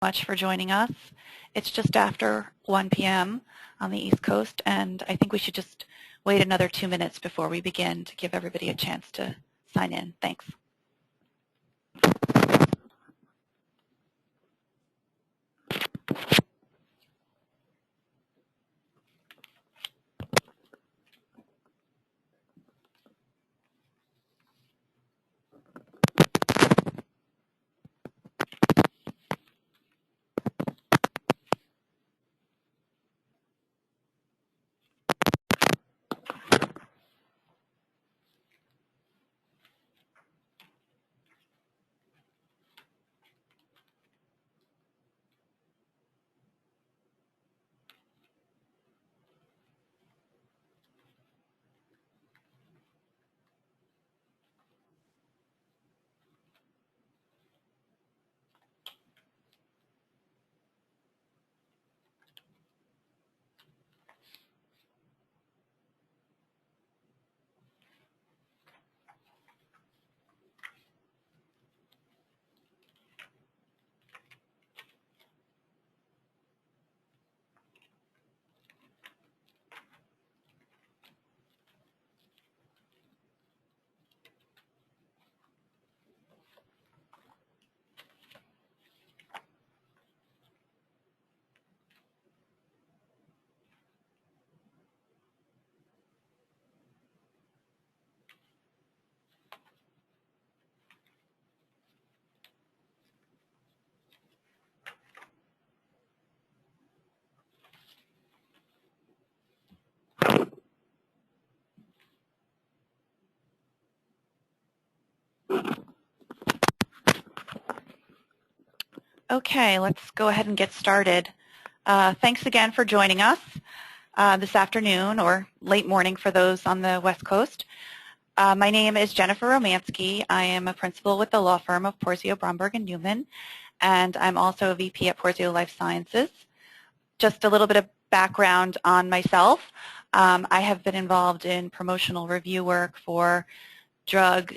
much for joining us. It's just after 1 p.m. on the East Coast, and I think we should just wait another 2 minutes before we begin to give everybody a chance to sign in. Thanks. Okay, let's go ahead and get started. Thanks again for joining us this afternoon or late morning for those on the West Coast. My name is Jennifer Romansky. I am a principal with the law firm of Porzio, Bromberg & Newman, and I'm also a VP at Porzio Life Sciences. Just a little bit of background on myself. I have been involved in promotional review work for drug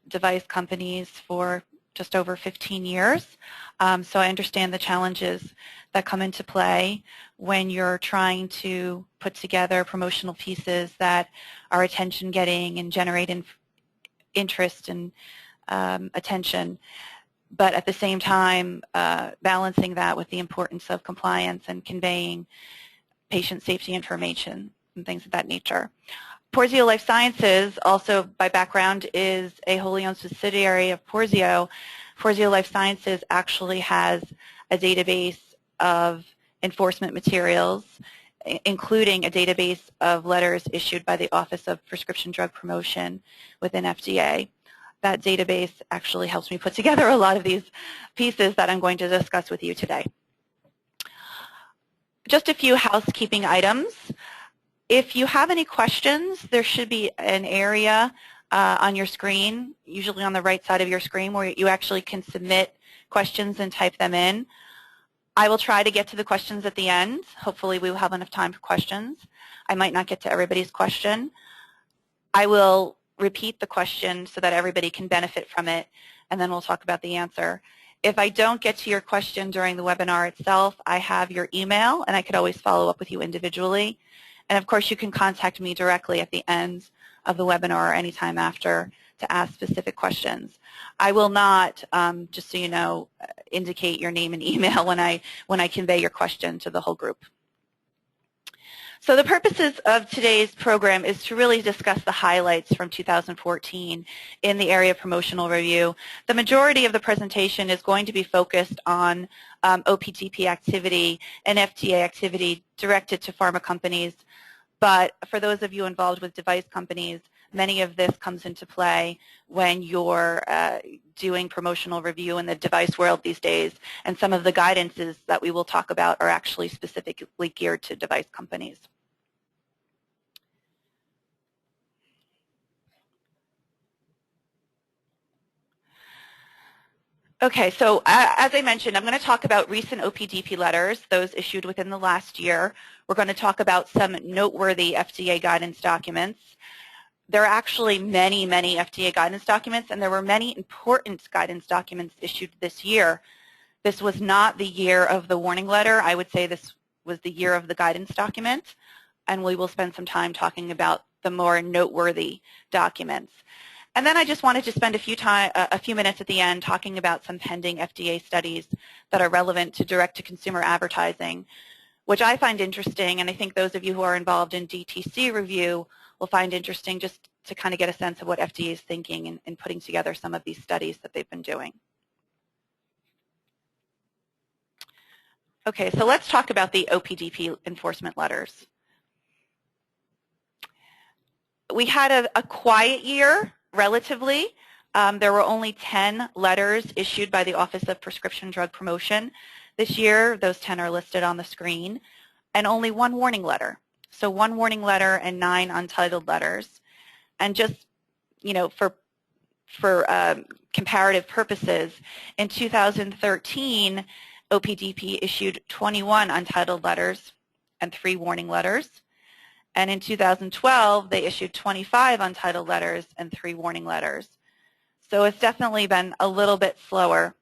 device companies for just over 15 years. So I understand the challenges that come into play when you're trying to put together promotional pieces that are attention-getting and generate interest and attention, but at the same time balancing that with the importance of compliance and conveying patient safety information and things of that nature. Porzio Life Sciences, also by background, is a wholly owned subsidiary of Porzio. Porzio Life Sciences actually has a database of enforcement materials, including a database of letters issued by the Office of Prescription Drug Promotion within FDA. That database actually helps me put together a lot of these pieces that I'm going to discuss with you today. Just a few housekeeping items. If you have any questions, there should be an area on your screen, usually on the right side of your screen, where you actually can submit questions and type them in. I will try to get to the questions at the end. Hopefully we will have enough time for questions. I might not get to everybody's question. I will repeat the question so that everybody can benefit from it, and then we'll talk about the answer. If I don't get to your question during the webinar itself, I have your email, and I could always follow up with you individually. And of course, you can contact me directly at the end of the webinar or anytime after to ask specific questions. I will not, just so you know, indicate your name and email when I convey your question to the whole group. So the purposes of today's program is to really discuss the highlights from 2014 in the area of promotional review. The majority of the presentation is going to be focused on OPDP activity and FDA activity directed to pharma companies. But for those of you involved with device companies, many of this comes into play when you're doing promotional review in the device world these days, and some of the guidances that we will talk about are actually specifically geared to device companies. Okay, so as I mentioned, I'm going to talk about recent OPDP letters, those issued within the last year. We're going to talk about some noteworthy FDA guidance documents. There are actually many, many FDA guidance documents, and there were many important guidance documents issued this year. This was not the year of the warning letter. I would say this was the year of the guidance document, and we will spend some time talking about the more noteworthy documents. And then I just wanted to spend a few minutes at the end talking about some pending FDA studies that are relevant to direct-to-consumer advertising, which I find interesting, and I think those of you who are involved in DTC review will find interesting just to kind of get a sense of what FDA is thinking in putting together some of these studies that they've been doing. Okay, so let's talk about the OPDP enforcement letters. We had a quiet year, relatively. There were only 10 letters issued by the Office of Prescription Drug Promotion this year. Those 10 are listed on the screen, and only one warning letter. So one warning letter and 9 untitled letters. And just, you know, for comparative purposes, in 2013, OPDP issued 21 untitled letters and 3 warning letters. And in 2012, they issued 25 untitled letters and 3 warning letters. So it's definitely been a little bit slower.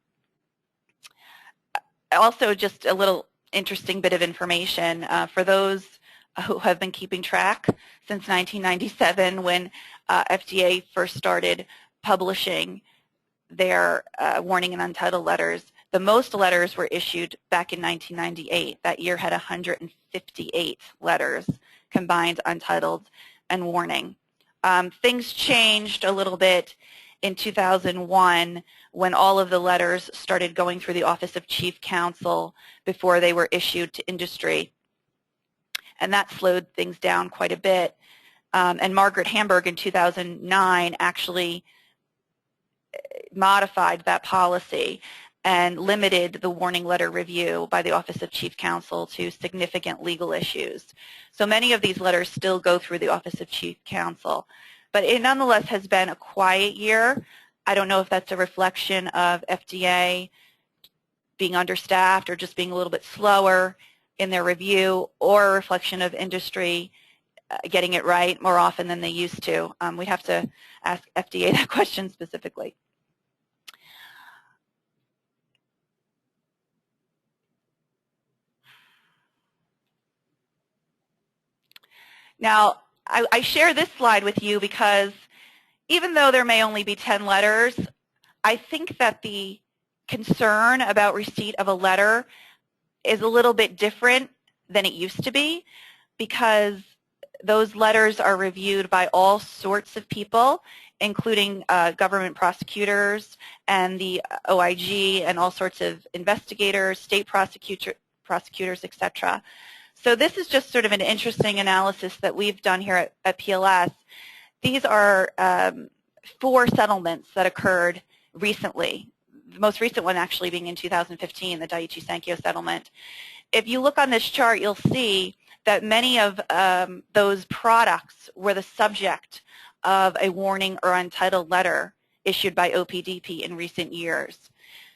Also, just a little interesting bit of information for those who have been keeping track since 1997 when FDA first started publishing their warning and untitled letters. The most letters were issued back in 1998. That year had 158 letters, combined untitled and warning. Things changed a little bit in 2001 when all of the letters started going through the Office of Chief Counsel before they were issued to industry. And that slowed things down quite a bit. And Margaret Hamburg in 2009 actually modified that policy and limited the warning letter review by the Office of Chief Counsel to significant legal issues. So many of these letters still go through the Office of Chief Counsel. But it nonetheless has been a quiet year. I don't know if that's a reflection of FDA being understaffed or just being a little bit slower in their review, or a reflection of industry getting it right more often than they used to. We'd have to ask FDA that question specifically. Now, I share this slide with you because even though there may only be 10 letters, I think that the concern about receipt of a letter is a little bit different than it used to be, because those letters are reviewed by all sorts of people, including government prosecutors and the OIG and all sorts of investigators, state prosecutors, etc. So this is just sort of an interesting analysis that we've done here at PLS. These are 4 settlements that occurred recently. The most recent one actually being in 2015, the Daiichi Sankyo settlement. If you look on this chart, you'll see that many of those products were the subject of a warning or untitled letter issued by OPDP in recent years.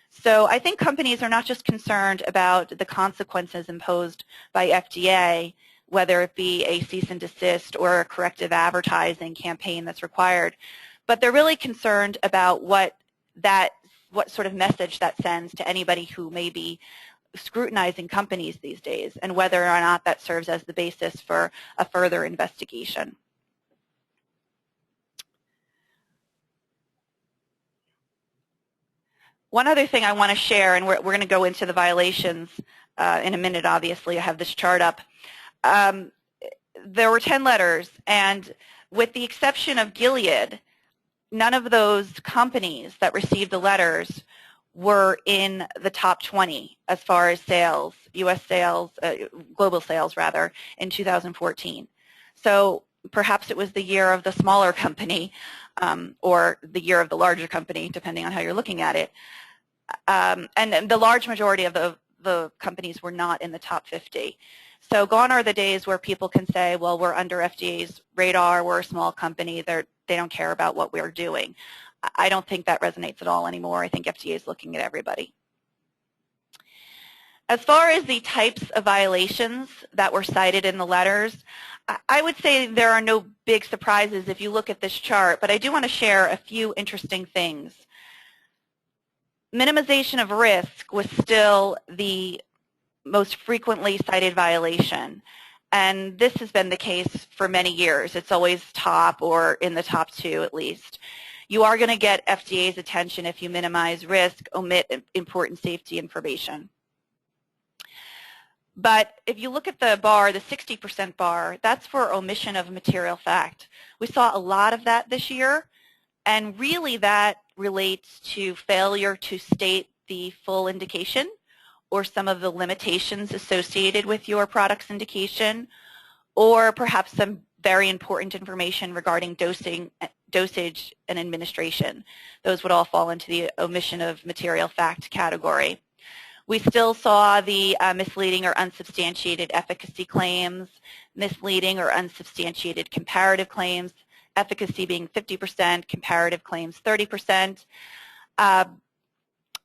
So I think companies are not just concerned about the consequences imposed by FDA, whether it be a cease and desist or a corrective advertising campaign that's required, but they're really concerned about what sort of message that sends to anybody who may be scrutinizing companies these days, and whether or not that serves as the basis for a further investigation. One other thing I want to share, and we're going to go into the violations in a minute, obviously. I have this chart up. There were 10 letters, and with the exception of Gilead, none of those companies that received the letters were in the top 20 as far as sales, U.S. sales, global sales rather, in 2014. So perhaps it was the year of the smaller company or the year of the larger company, depending on how you're looking at it. And the large majority of the companies were not in the top 50. So gone are the days where people can say, well, we're under FDA's radar, we're a small company, they don't care about what we're doing. I don't think that resonates at all anymore. I think FDA is looking at everybody. As far as the types of violations that were cited in the letters, I would say there are no big surprises if you look at this chart, but I do want to share a few interesting things. minimization of risk was still the most frequently cited violation. And this has been the case for many years. It's always top or in the top 2 at least. You are going to get FDA's attention if you minimize risk, omit important safety information. But if you look at the bar, the 60% bar, that's for omission of material fact. We saw a lot of that this year, and really that relates to failure to state the full indication or some of the limitations associated with your product's indication, or perhaps some very important information regarding dosage and administration. Those would all fall into the omission of material fact category. We still saw the misleading or unsubstantiated efficacy claims, misleading or unsubstantiated comparative claims, efficacy being 50%, comparative claims 30%.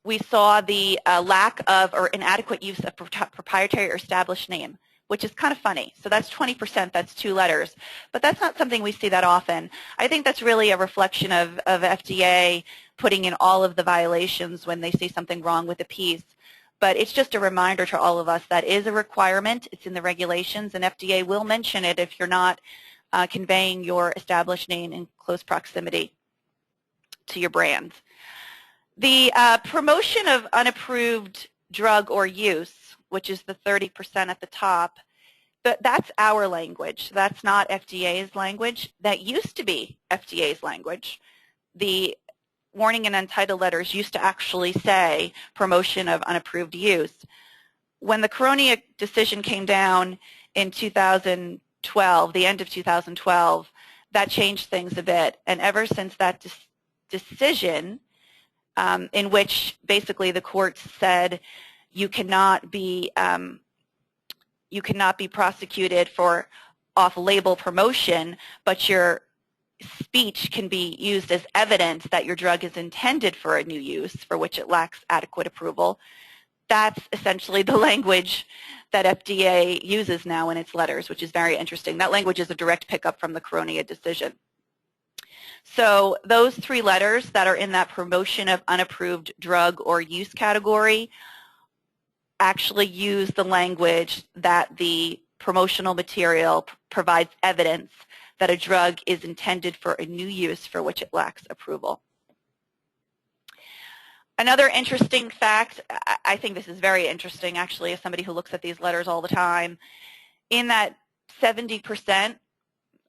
We saw the lack of or inadequate use of proprietary or established name, which is kind of funny. So that's 20%, that's 2 letters. But that's not something we see that often. I think that's really a reflection of FDA putting in all of the violations when they see something wrong with a piece. But it's just a reminder to all of us that is a requirement. It's in the regulations, and FDA will mention it if you're not conveying your established name in close proximity to your brand. The promotion of unapproved drug or use, which is the 30% at the top, but that's our language. That's not FDA's language. That used to be FDA's language. The warning and untitled letters used to actually say promotion of unapproved use. When the Promotional decision came down in 2012, the end of 2012, that changed things a bit. And ever since that decision, in which basically the court said you cannot be prosecuted for off-label promotion, but your speech can be used as evidence that your drug is intended for a new use for which it lacks adequate approval. That's essentially the language that FDA uses now in its letters, which is very interesting. That language is a direct pickup from the Promotional decision. So those 3 letters that are in that promotion of unapproved drug or use category actually use the language that the promotional material provides evidence that a drug is intended for a new use for which it lacks approval. Another interesting fact, I think this is very interesting actually as somebody who looks at these letters all the time, in that 70%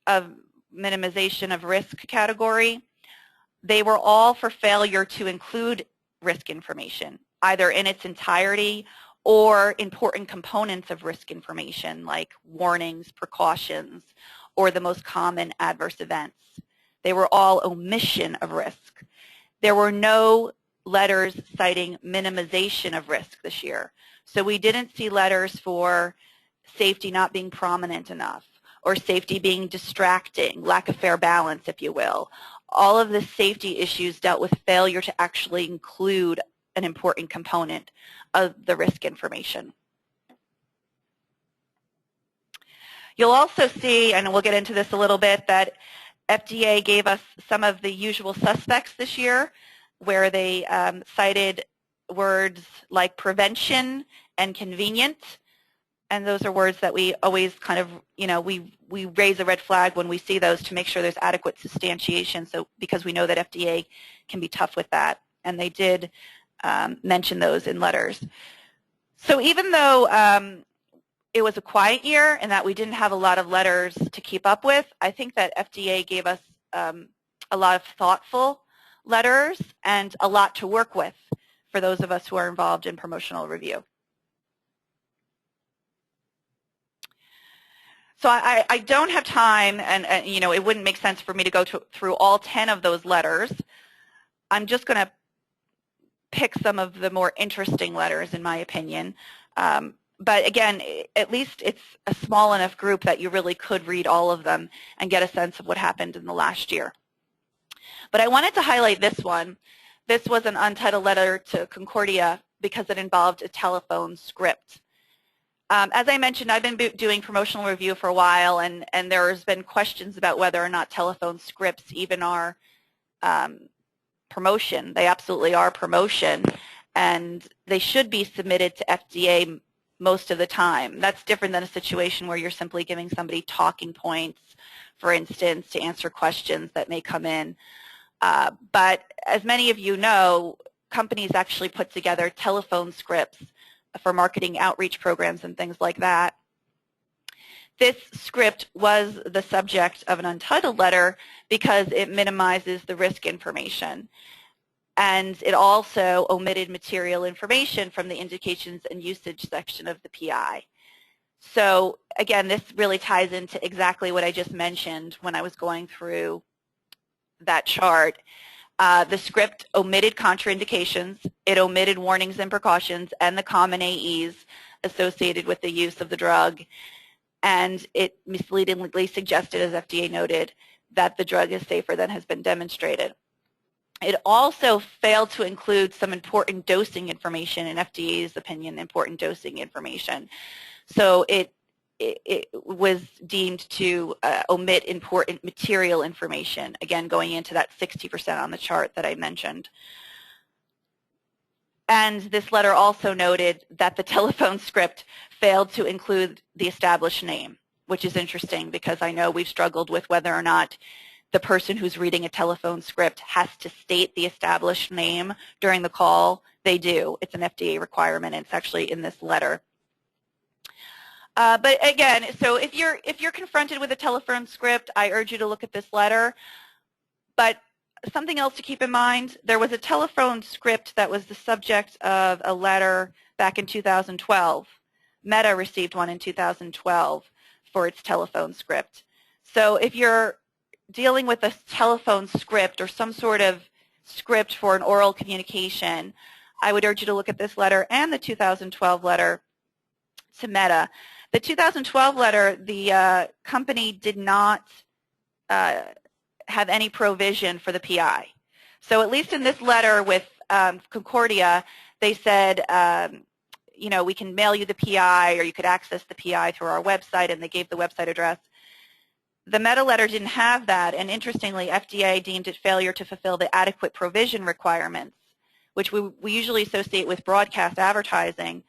of minimization of risk category, they were all for failure to include risk information, either in its entirety or important components of risk information like warnings, precautions, or the most common adverse events. They were all omission of risk. There were no letters citing minimization of risk this year. So we didn't see letters for safety not being prominent enough, or safety being distracting, lack of fair balance, if you will. All of the safety issues dealt with failure to actually include an important component of the risk information. You'll also see, and we'll get into this a little bit, that FDA gave us some of the usual suspects this year where they cited words like prevention and convenient. And those are words that we always kind of, we raise a red flag when we see those to make sure there's adequate substantiation, so because we know that FDA can be tough with that. And they did mention those in letters. So even though it was a quiet year and that we didn't have a lot of letters to keep up with, I think that FDA gave us a lot of thoughtful letters and a lot to work with for those of us who are involved in promotional review. So I don't have time, and it wouldn't make sense for me to go through all 10 of those letters. I'm just going to pick some of the more interesting letters, in my opinion. But again, at least it's a small enough group that you really could read all of them and get a sense of what happened in the last year. But I wanted to highlight this one. This was an untitled letter to Concordia because it involved a telephone script. As I mentioned, I've been doing promotional review for a while, and there's been questions about whether or not telephone scripts even are promotion. They absolutely are promotion, and they should be submitted to FDA most of the time. That's different than a situation where you're simply giving somebody talking points, for instance, to answer questions that may come in. But as many of you know, companies actually put together telephone scripts for marketing outreach programs and things like that. This script was the subject of an untitled letter because it minimizes the risk information. And it also omitted material information from the indications and usage section of the PI. So again, this really ties into exactly what I just mentioned when I was going through that chart. The script omitted contraindications, it omitted warnings and precautions, and the common AEs associated with the use of the drug, and it misleadingly suggested, as FDA noted, that the drug is safer than has been demonstrated. It also failed to include some important dosing information, in FDA's opinion, important dosing information. So it was deemed to omit important material information, again, going into that 60% on the chart that I mentioned. And this letter also noted that the telephone script failed to include the established name, which is interesting because I know we've struggled with whether or not the person who's reading a telephone script has to state the established name during the call. They do. It's an FDA requirement, and it's actually in this letter. But again, so if you're confronted with a telephone script, I urge you to look at this letter. But something else to keep in mind, there was a telephone script that was the subject of a letter back in 2012. Meta received one in 2012 for its telephone script. So if you're dealing with a telephone script or some sort of script for an oral communication, I would urge you to look at this letter and the 2012 letter to Meta. The 2012 letter, the company did not have any provision for the PI. So at least in this letter with Concordia, they said, you know, we can mail you the PI or you could access the PI through our website, and they gave the website address. The Meta letter didn't have that, and interestingly, FDA deemed it failure to fulfill the adequate provision requirements, which we usually associate with broadcast advertising,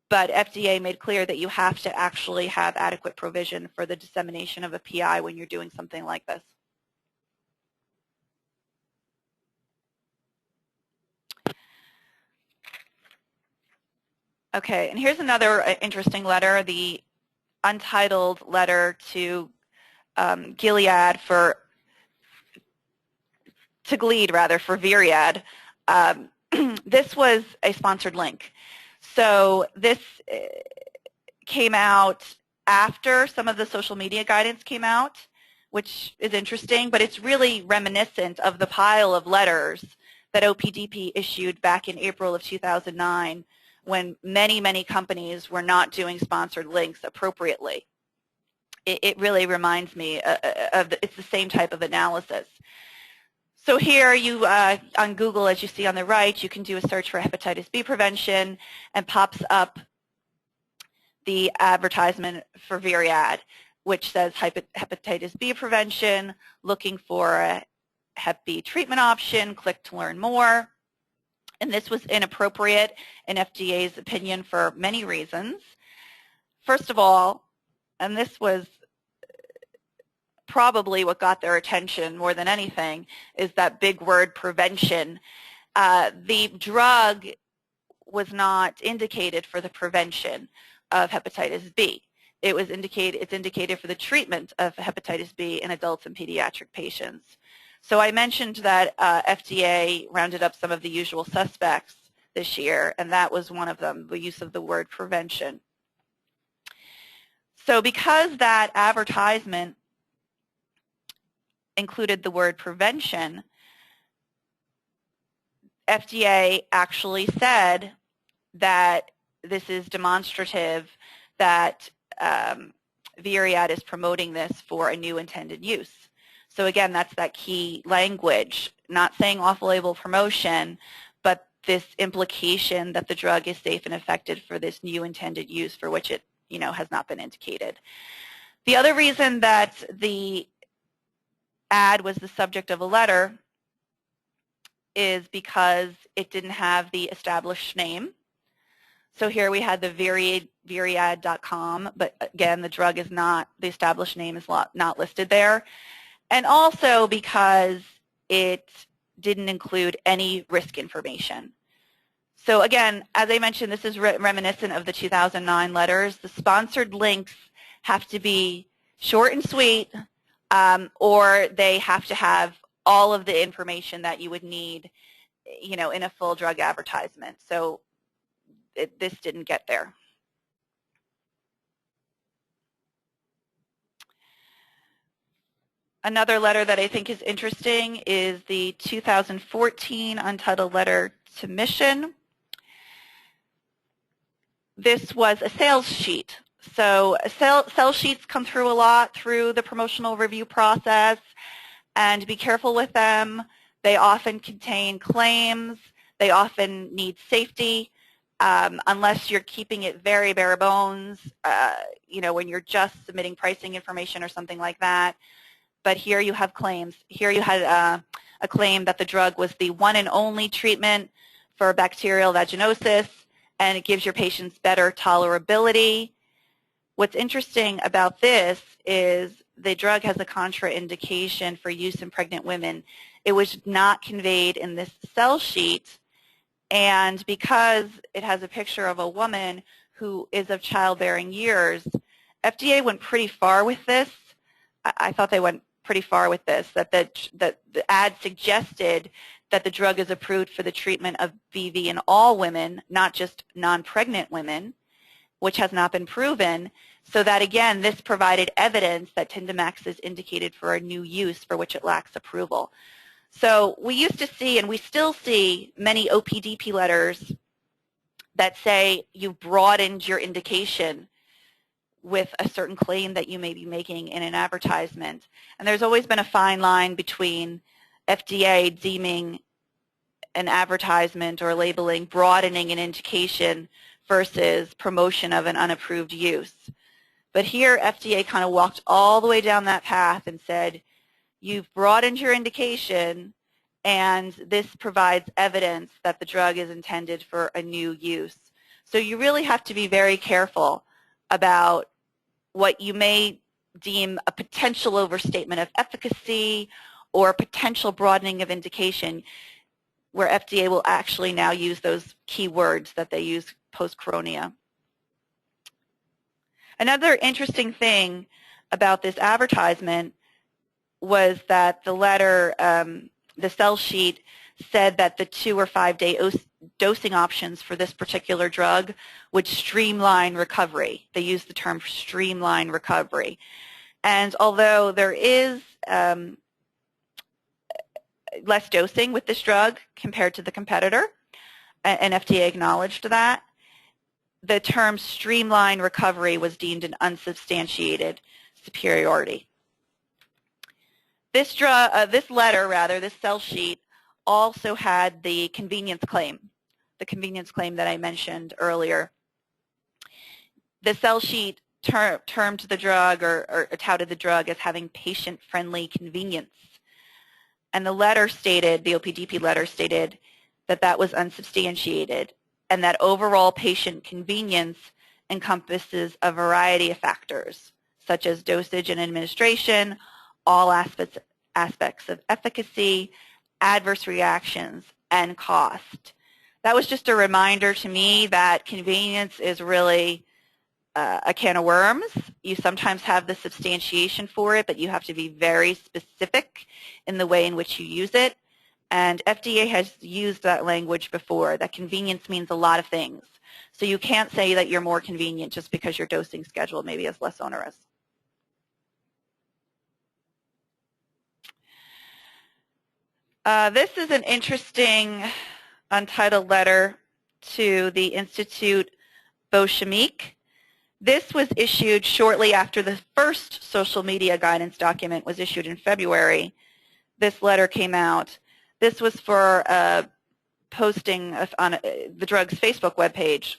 but FDA made clear that you have to actually have adequate provision for the dissemination of a PI when you're doing something like this. Okay, and here's another interesting letter, the untitled letter to Gilead for, to Gilead rather, for Viriad. This was a sponsored link. So this came out after some of the social media guidance came out, which is interesting, but it's really reminiscent of the pile of letters that OPDP issued back in April of 2009 when many, many companies were not doing sponsored links appropriately. It really reminds me of, it's the same type of analysis. So here you, on Google, as you see on the right, you can do a search for hepatitis B prevention and pops up the advertisement for Viriad, which says hepatitis B prevention, looking for a Hep B treatment option, click to learn more. And this was inappropriate in FDA's opinion for many reasons. First of all, and this was probably what got their attention more than anything, is that big word prevention. The drug was not indicated for the prevention of hepatitis B. It's indicated for the treatment of hepatitis B in adults and pediatric patients. So I mentioned that FDA rounded up some of the usual suspects this year, and that was one of them, the use of the word prevention. So because that advertisement included the word prevention, FDA actually said that this is demonstrative that Viriad is promoting this for a new intended use. So again, that's that key language, not saying off-label promotion, but this implication that the drug is safe and effective for this new intended use for which it, you know, has not been indicated. The other reason that the ad was the subject of a letter is because it didn't have the established name. So here we had the Vyriad.com, but again, the drug is not, the established name is not listed there. And also because it didn't include any risk information. So again, as I mentioned, this is reminiscent of the 2009 letters. The sponsored links have to be short and sweet, or they have to have all of the information that you would need, in a full drug advertisement. So this didn't get there. Another letter that I think is interesting is the 2014 Untitled Letter to Mission. This was a sales sheet. So sales sheets come through a lot through the promotional review process, and be careful with them. They often contain claims. They often need safety, unless you're keeping it very bare bones, when you're just submitting pricing information or something like that. But here you have claims. Here you had a claim that the drug was the one and only treatment for bacterial vaginosis, and it gives your patients better tolerability. What's interesting about this is the drug has a contraindication for use in pregnant women. It was not conveyed in this sell sheet, and because it has a picture of a woman who is of childbearing years, FDA went pretty far with this. I thought they went pretty far with this, that the ad suggested that the drug is approved for the treatment of BV in all women, not just non-pregnant women, which has not been proven, so that, again, this provided evidence that Tindamax is indicated for a new use for which it lacks approval. So we used to see, and we still see, many OPDP letters that say you broadened your indication with a certain claim that you may be making in an advertisement. And there's always been a fine line between FDA deeming an advertisement or labeling broadening an indication versus promotion of an unapproved use. But here FDA kind of walked all the way down that path and said, you've broadened your indication, and this provides evidence that the drug is intended for a new use. So you really have to be very careful about what you may deem a potential overstatement of efficacy or potential broadening of indication, where FDA will actually now use those key words that they use post-Coronia. Another interesting thing about this advertisement was that the letter, the sell sheet, said that the 2 or 5 day dosing options for this particular drug would streamline recovery. They used the term streamline recovery. And although there is less dosing with this drug compared to the competitor, and FDA acknowledged that, the term streamline recovery was deemed an unsubstantiated superiority. This letter, this sell sheet, also had the convenience claim that I mentioned earlier. The sell sheet termed the drug or touted the drug as having patient-friendly convenience. And the letter stated, the OPDP letter stated, that that was unsubstantiated, and that overall patient convenience encompasses a variety of factors, such as dosage and administration, all aspects of efficacy, adverse reactions, and cost. That was just a reminder to me that convenience is really a can of worms. You sometimes have the substantiation for it, but you have to be very specific in the way in which you use it. And FDA has used that language before, that convenience means a lot of things. So you can't say that you're more convenient just because your dosing schedule maybe is less onerous. This is an interesting untitled letter to the Institute Beauchemique. This was issued shortly after the first social media guidance document was issued in February. This letter came out. This was for posting on the drug's Facebook webpage.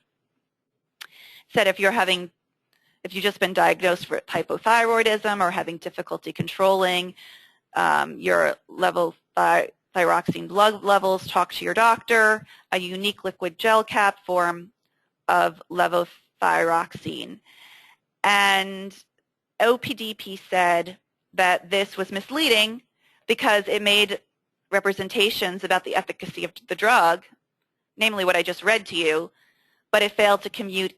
It said if you've just been diagnosed with hypothyroidism or having difficulty controlling your level thyroxine blood levels, talk to your doctor, a unique liquid gel cap form of levothyroxine. And OPDP said that this was misleading because it made representations about the efficacy of the drug, namely what I just read to you, but it failed to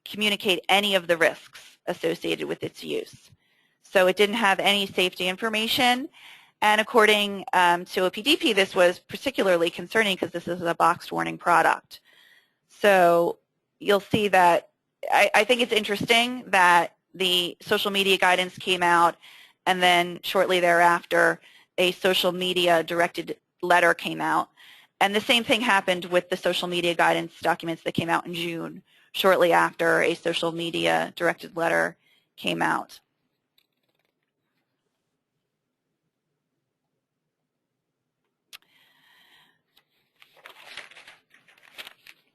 communicate any of the risks associated with its use. So it didn't have any safety information, and according to OPDP, this was particularly concerning because this is a boxed warning product. So you'll see that I think it's interesting that the social media guidance came out, and then shortly thereafter a social media directed letter came out. And the same thing happened with the social media guidance documents that came out in June, shortly after a social media directed letter came out.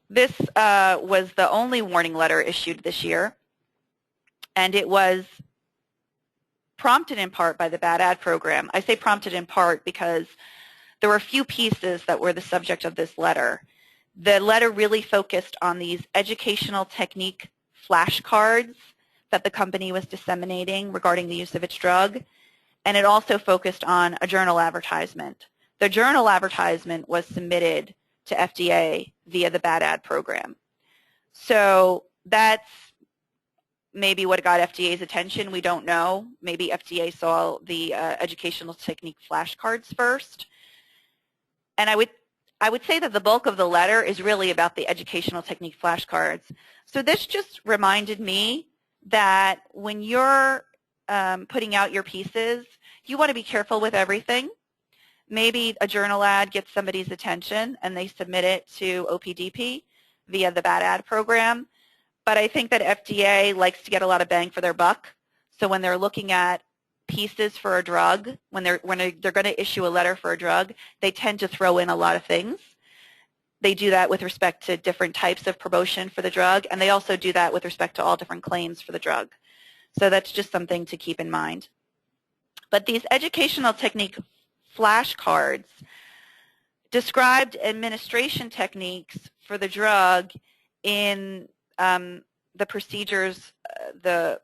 This was the only warning letter issued this year, and it was prompted in part by the Bad Ad program. I say prompted in part because there were a few pieces that were the subject of this letter. The letter really focused on these educational technique flashcards that the company was disseminating regarding the use of its drug, and it also focused on a journal advertisement. The journal advertisement was submitted to FDA via the Bad Ad program. So that's maybe what got FDA's attention. We don't know. Maybe FDA saw the educational technique flashcards first. And I would say that the bulk of the letter is really about the educational technique flashcards. So this just reminded me that when you're putting out your pieces, you want to be careful with everything. Maybe a journal ad gets somebody's attention and they submit it to OPDP via the Bad Ad program. But I think that FDA likes to get a lot of bang for their buck. So when they're looking at pieces for a drug, when they're going to issue a letter for a drug, they tend to throw in a lot of things. They do that with respect to different types of promotion for the drug, and they also do that with respect to all different claims for the drug. So that's just something to keep in mind. But these educational technique flashcards described administration techniques for the drug in the procedures, the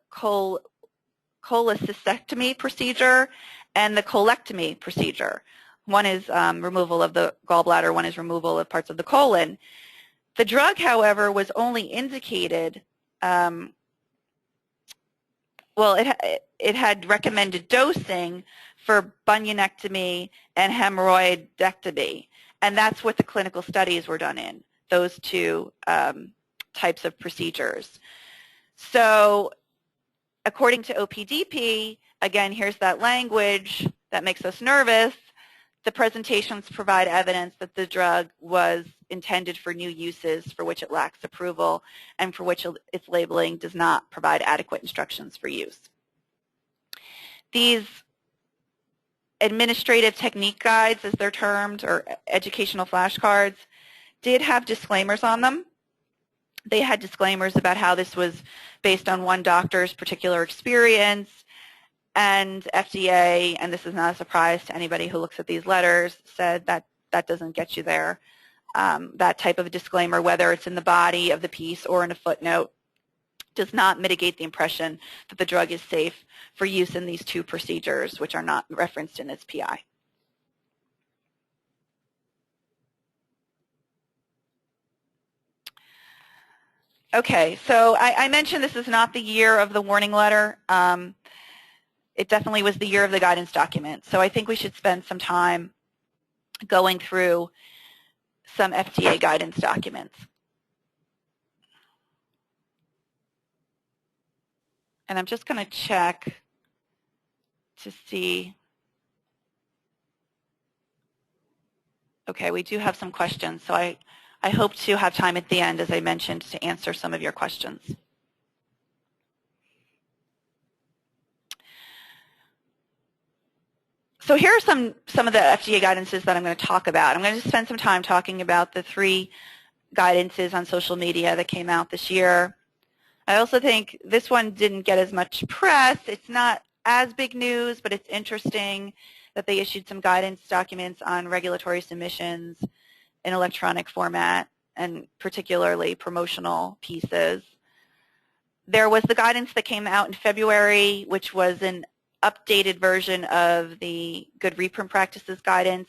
cholecystectomy procedure and the colectomy procedure. One is removal of the gallbladder, one is removal of parts of the colon. The drug, however, was only indicated, well, it had recommended dosing for bunionectomy and hemorrhoidectomy, and that's what the clinical studies were done in, those two types of procedures. So according to OPDP, again, here's that language that makes us nervous. The presentations provide evidence that the drug was intended for new uses for which it lacks approval and for which its labeling does not provide adequate instructions for use. These administrative technique guides, as they're termed, or educational flashcards, did have disclaimers on them. They had disclaimers about how this was based on one doctor's particular experience, and FDA, and this is not a surprise to anybody who looks at these letters, said that that doesn't get you there. That type of a disclaimer, whether it's in the body of the piece or in a footnote, does not mitigate the impression that the drug is safe for use in these two procedures, which are not referenced in its PI. Okay, so I mentioned this is not the year of the warning letter. It definitely was the year of the guidance document. So I think we should spend some time going through some FDA guidance documents. And I'm just going to check to see. Okay, we do have some questions. So I hope to have time at the end, as I mentioned, to answer some of your questions. So here are some of the FDA guidances that I'm going to talk about. I'm going to spend some time talking about the 3 guidances on social media that came out this year. I also think this one didn't get as much press. It's not as big news, but it's interesting that they issued some guidance documents on regulatory submissions in electronic format, and particularly promotional pieces. There was the guidance that came out in February, which was an updated version of the Good Reprint Practices guidance.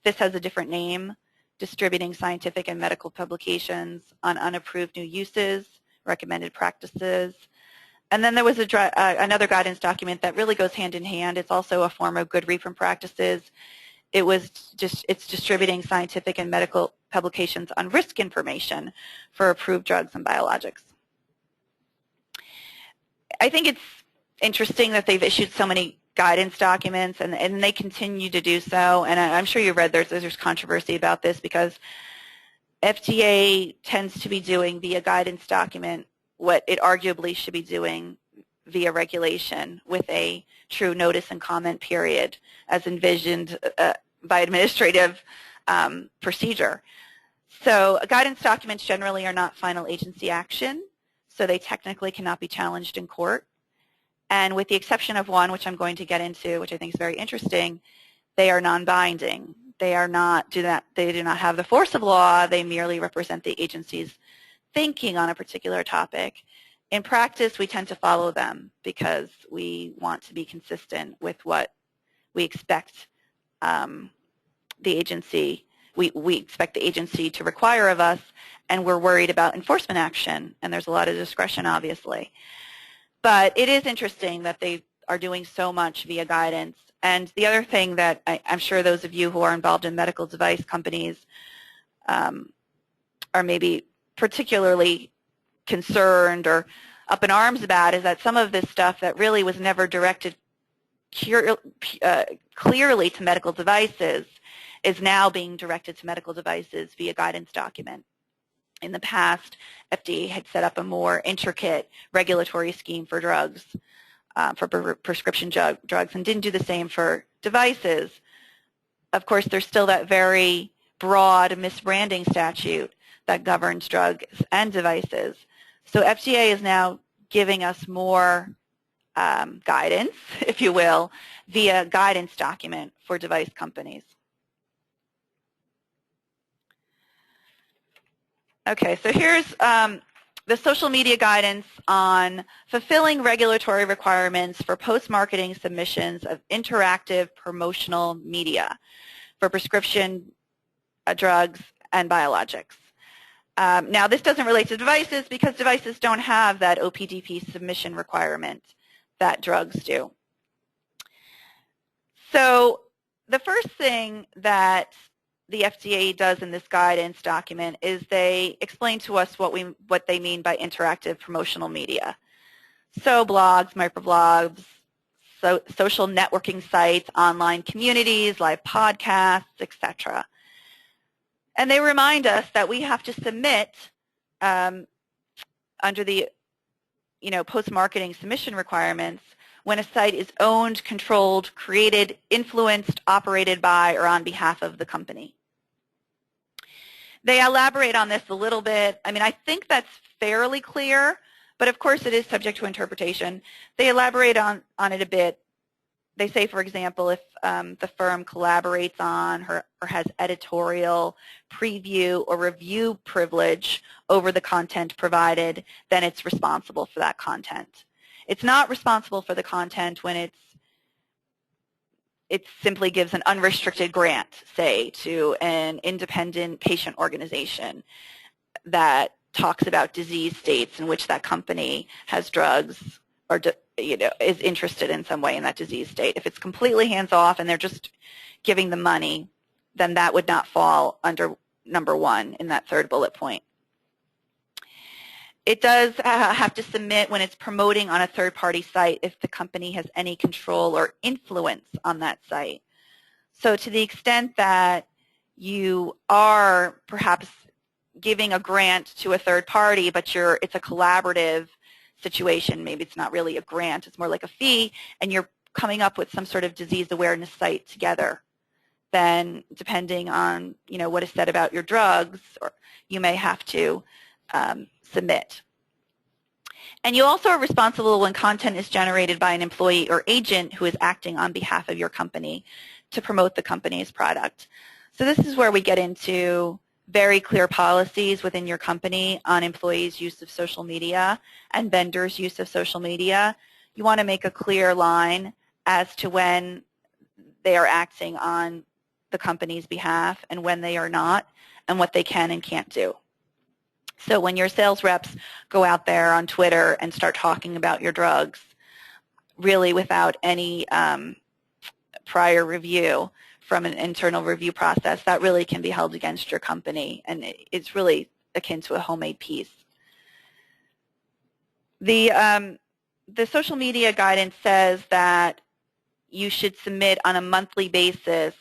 This has a different name: Distributing Scientific and Medical Publications on Unapproved New Uses, Recommended Practices. And then there was another guidance document that really goes hand in hand. It's also a form of Good Reprint Practices. It's distributing scientific and medical publications on risk information for approved drugs and biologics. I think it's interesting that they've issued so many guidance documents, and they continue to do so. And I'm sure you've read there's controversy about this, because FDA tends to be doing via guidance document what it arguably should be doing via regulation, with a true notice and comment period as envisioned by administrative procedure. So guidance documents generally are not final agency action, so they technically cannot be challenged in court. And with the exception of one, which I'm going to get into, which I think is very interesting, they are non-binding. They do not have the force of law. They merely represent the agency's thinking on a particular topic. In practice, we tend to follow them because we want to be consistent with what we expect the agency to require of us, and we're worried about enforcement action, and there's a lot of discretion, obviously. But it is interesting that they are doing so much via guidance. And the other thing that I'm sure those of you who are involved in medical device companies are maybe particularly concerned or up in arms about is that some of this stuff that really was never directed clearly to medical devices is now being directed to medical devices via guidance document. In the past, FDA had set up a more intricate regulatory scheme for drugs, for prescription drugs, and didn't do the same for devices. Of course, there's still that very broad misbranding statute that governs drugs and devices. So FDA is now giving us more guidance, if you will, via guidance document for device companies. Okay, so here's the social media guidance on fulfilling regulatory requirements for post-marketing submissions of interactive promotional media for prescription drugs and biologics. Now, this doesn't relate to devices because devices don't have that OPDP submission requirement that drugs do. So the first thing that the FDA does in this guidance document is they explain to us what they mean by interactive promotional media. So blogs, microblogs, social networking sites, online communities, live podcasts, etc. And they remind us that we have to submit under the post-marketing submission requirements when a site is owned, controlled, created, influenced, operated by, or on behalf of the company. They elaborate on this a little bit. I mean, I think that's fairly clear, but of course it is subject to interpretation. They elaborate on it a bit. They say, for example, if the firm collaborates on or has editorial, preview, or review privilege over the content provided, then it's responsible for that content. It's not responsible for the content when it simply gives an unrestricted grant, say, to an independent patient organization that talks about disease states in which that company has drugs or is interested in some way in that disease state. If it's completely hands-off and they're just giving the money, then that would not fall under number 1 in that third bullet point. It does have to submit when it's promoting on a third-party site if the company has any control or influence on that site. So to the extent that you are perhaps giving a grant to a third party, but it's a collaborative situation, maybe it's not really a grant, it's more like a fee, and you're coming up with some sort of disease awareness site together, then depending on what is said about your drugs, or you may have to submit. And you also are responsible when content is generated by an employee or agent who is acting on behalf of your company to promote the company's product. So this is where we get into very clear policies within your company on employees' use of social media and vendors' use of social media. You want to make a clear line as to when they are acting on the company's behalf and when they are not, and what they can and can't do. So when your sales reps go out there on Twitter and start talking about your drugs, really without any prior review from an internal review process, that really can be held against your company, and it's really akin to a homemade piece. The social media guidance says that you should submit on a monthly basis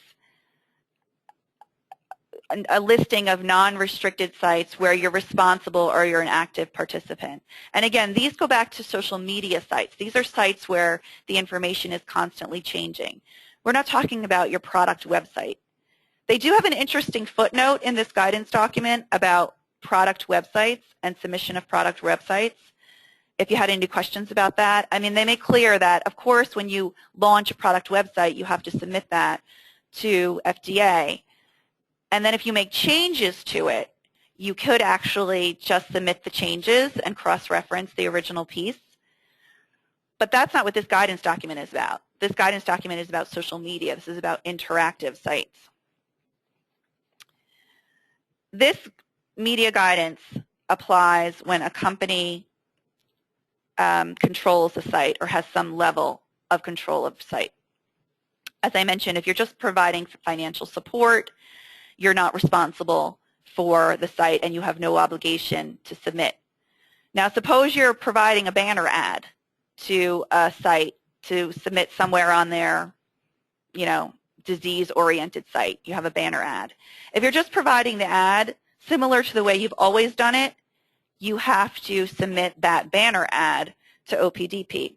a listing of non-restricted sites where you're responsible or you're an active participant. And again, these go back to social media sites. These are sites where the information is constantly changing. We're not talking about your product website. They do have an interesting footnote in this guidance document about product websites and submission of product websites. If you had any questions about that, I mean, they make clear that, of course, when you launch a product website, you have to submit that to FDA. And then if you make changes to it, you could actually just submit the changes and cross-reference the original piece. But that's not what this guidance document is about. This guidance document is about social media. This is about interactive sites. This media guidance applies when a company controls a site or has some level of control of the site. As I mentioned, if you're just providing financial support, you're not responsible for the site and you have no obligation to submit. Now suppose you're providing a banner ad to a site to submit somewhere on their, disease-oriented site. You have a banner ad. If you're just providing the ad, similar to the way you've always done it, you have to submit that banner ad to OPDP.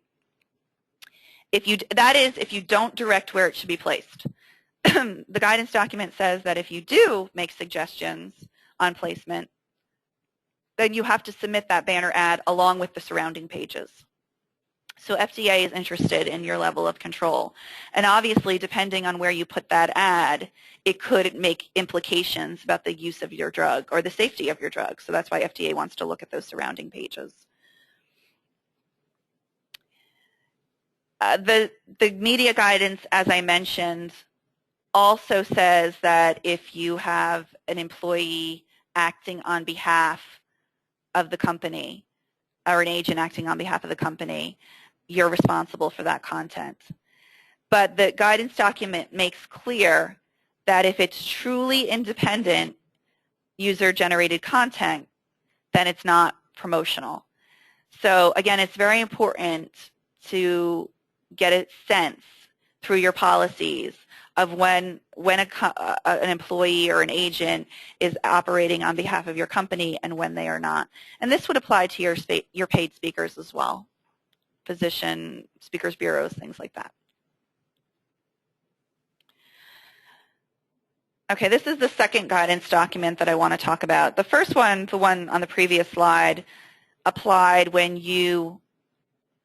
That is, if you don't direct where it should be placed. The guidance document says that if you do make suggestions on placement, then you have to submit that banner ad along with the surrounding pages. So FDA is interested in your level of control. And obviously, depending on where you put that ad, it could make implications about the use of your drug or the safety of your drug. So that's why FDA wants to look at those surrounding pages. The media guidance, as I mentioned, also says that if you have an employee acting on behalf of the company or an agent acting on behalf of the company, you're responsible for that content. But the guidance document makes clear that if it's truly independent user-generated content, then it's not promotional. So again, it's very important to get a sense through your policies of when an employee or an agent is operating on behalf of your company and when they are not. And this would apply to your paid speakers as well, physician, speakers bureaus, things like that. Okay, this is the second guidance document that I want to talk about. The first one, the one on the previous slide, applied when you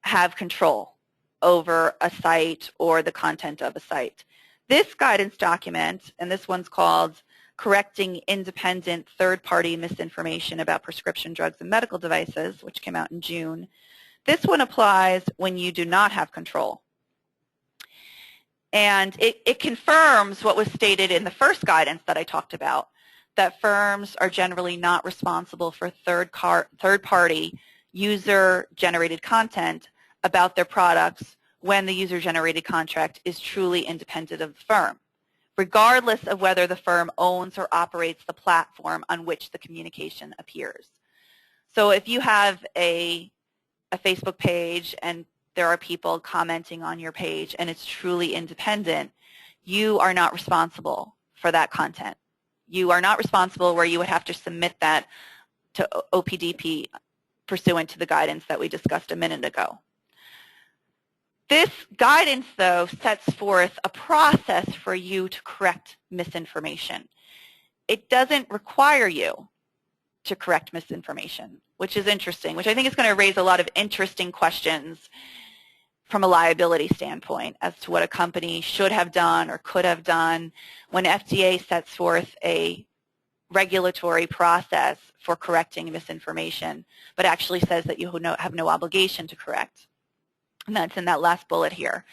have control over a site or the content of a site. This guidance document, and this one's called Correcting Independent Third-Party Misinformation About Prescription Drugs and Medical Devices, which came out in June. This one applies when you do not have control. And it confirms what was stated in the first guidance that I talked about, that firms are generally not responsible for third-party user-generated content about their products when the user-generated contract is truly independent of the firm, regardless of whether the firm owns or operates the platform on which the communication appears. So if you have a Facebook page and there are people commenting on your page and it's truly independent, you are not responsible for that content. You are not responsible where you would have to submit that to OPDP pursuant to the guidance that we discussed a minute ago. This guidance, though, sets forth a process for you to correct misinformation. It doesn't require you to correct misinformation. which is interesting, which I think is going to raise a lot of interesting questions from a liability standpoint as to what a company should have done or could have done when FDA sets forth a regulatory process for correcting misinformation, but actually says that you have no obligation to correct. And that's in that last bullet here.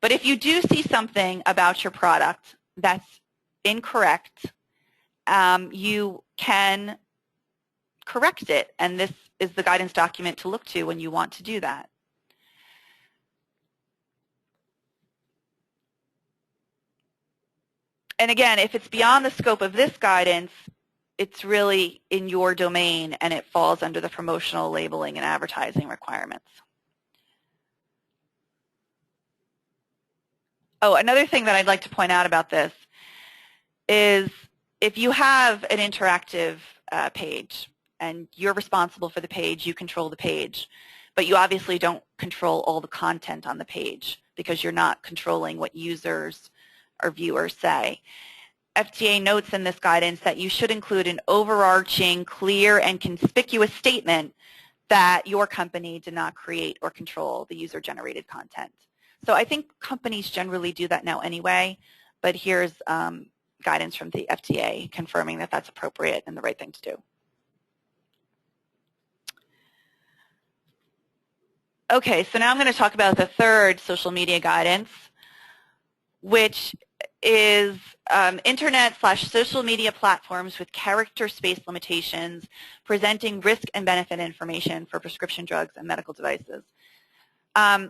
But if you do see something about your product that's incorrect, you can correct it, and this is the guidance document to look to when you want to do that. And again, if it's beyond the scope of this guidance, it's really in your domain and it falls under the promotional labeling and advertising requirements. Oh, another thing that I'd like to point out about this is if you have an interactive page and you're responsible for the page, you control the page, but you obviously don't control all the content on the page because you're not controlling what users or viewers say. FDA notes in this guidance that you should include an overarching, clear, and conspicuous statement that your company did not create or control the user-generated content. So I think companies generally do that now anyway, but here's guidance from the FDA confirming that that's appropriate and the right thing to do. Okay, so now I'm going to talk about the third social media guidance, which is internet/social media platforms with character space limitations presenting risk and benefit information for prescription drugs and medical devices.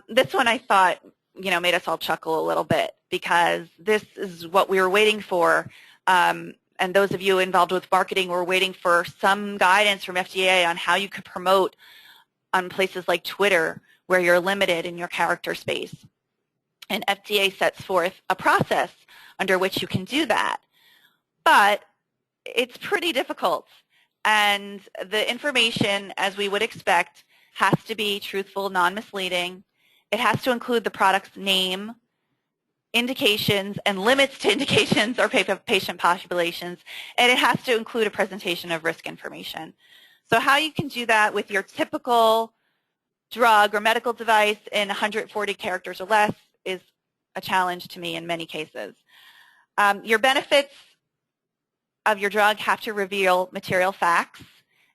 This one I thought, made us all chuckle a little bit because this is what we were waiting for. And those of you involved with marketing were waiting for some guidance from FDA on how you could promote on places like Twitter where you're limited in your character space. And FDA sets forth a process under which you can do that. But it's pretty difficult. And the information, as we would expect, has to be truthful, non-misleading. It has to include the product's name, indications, and limits to indications or patient populations. And it has to include a presentation of risk information. So how you can do that with your typical drug or medical device in 140 characters or less is a challenge to me in many cases. Your benefits of your drug have to reveal material facts.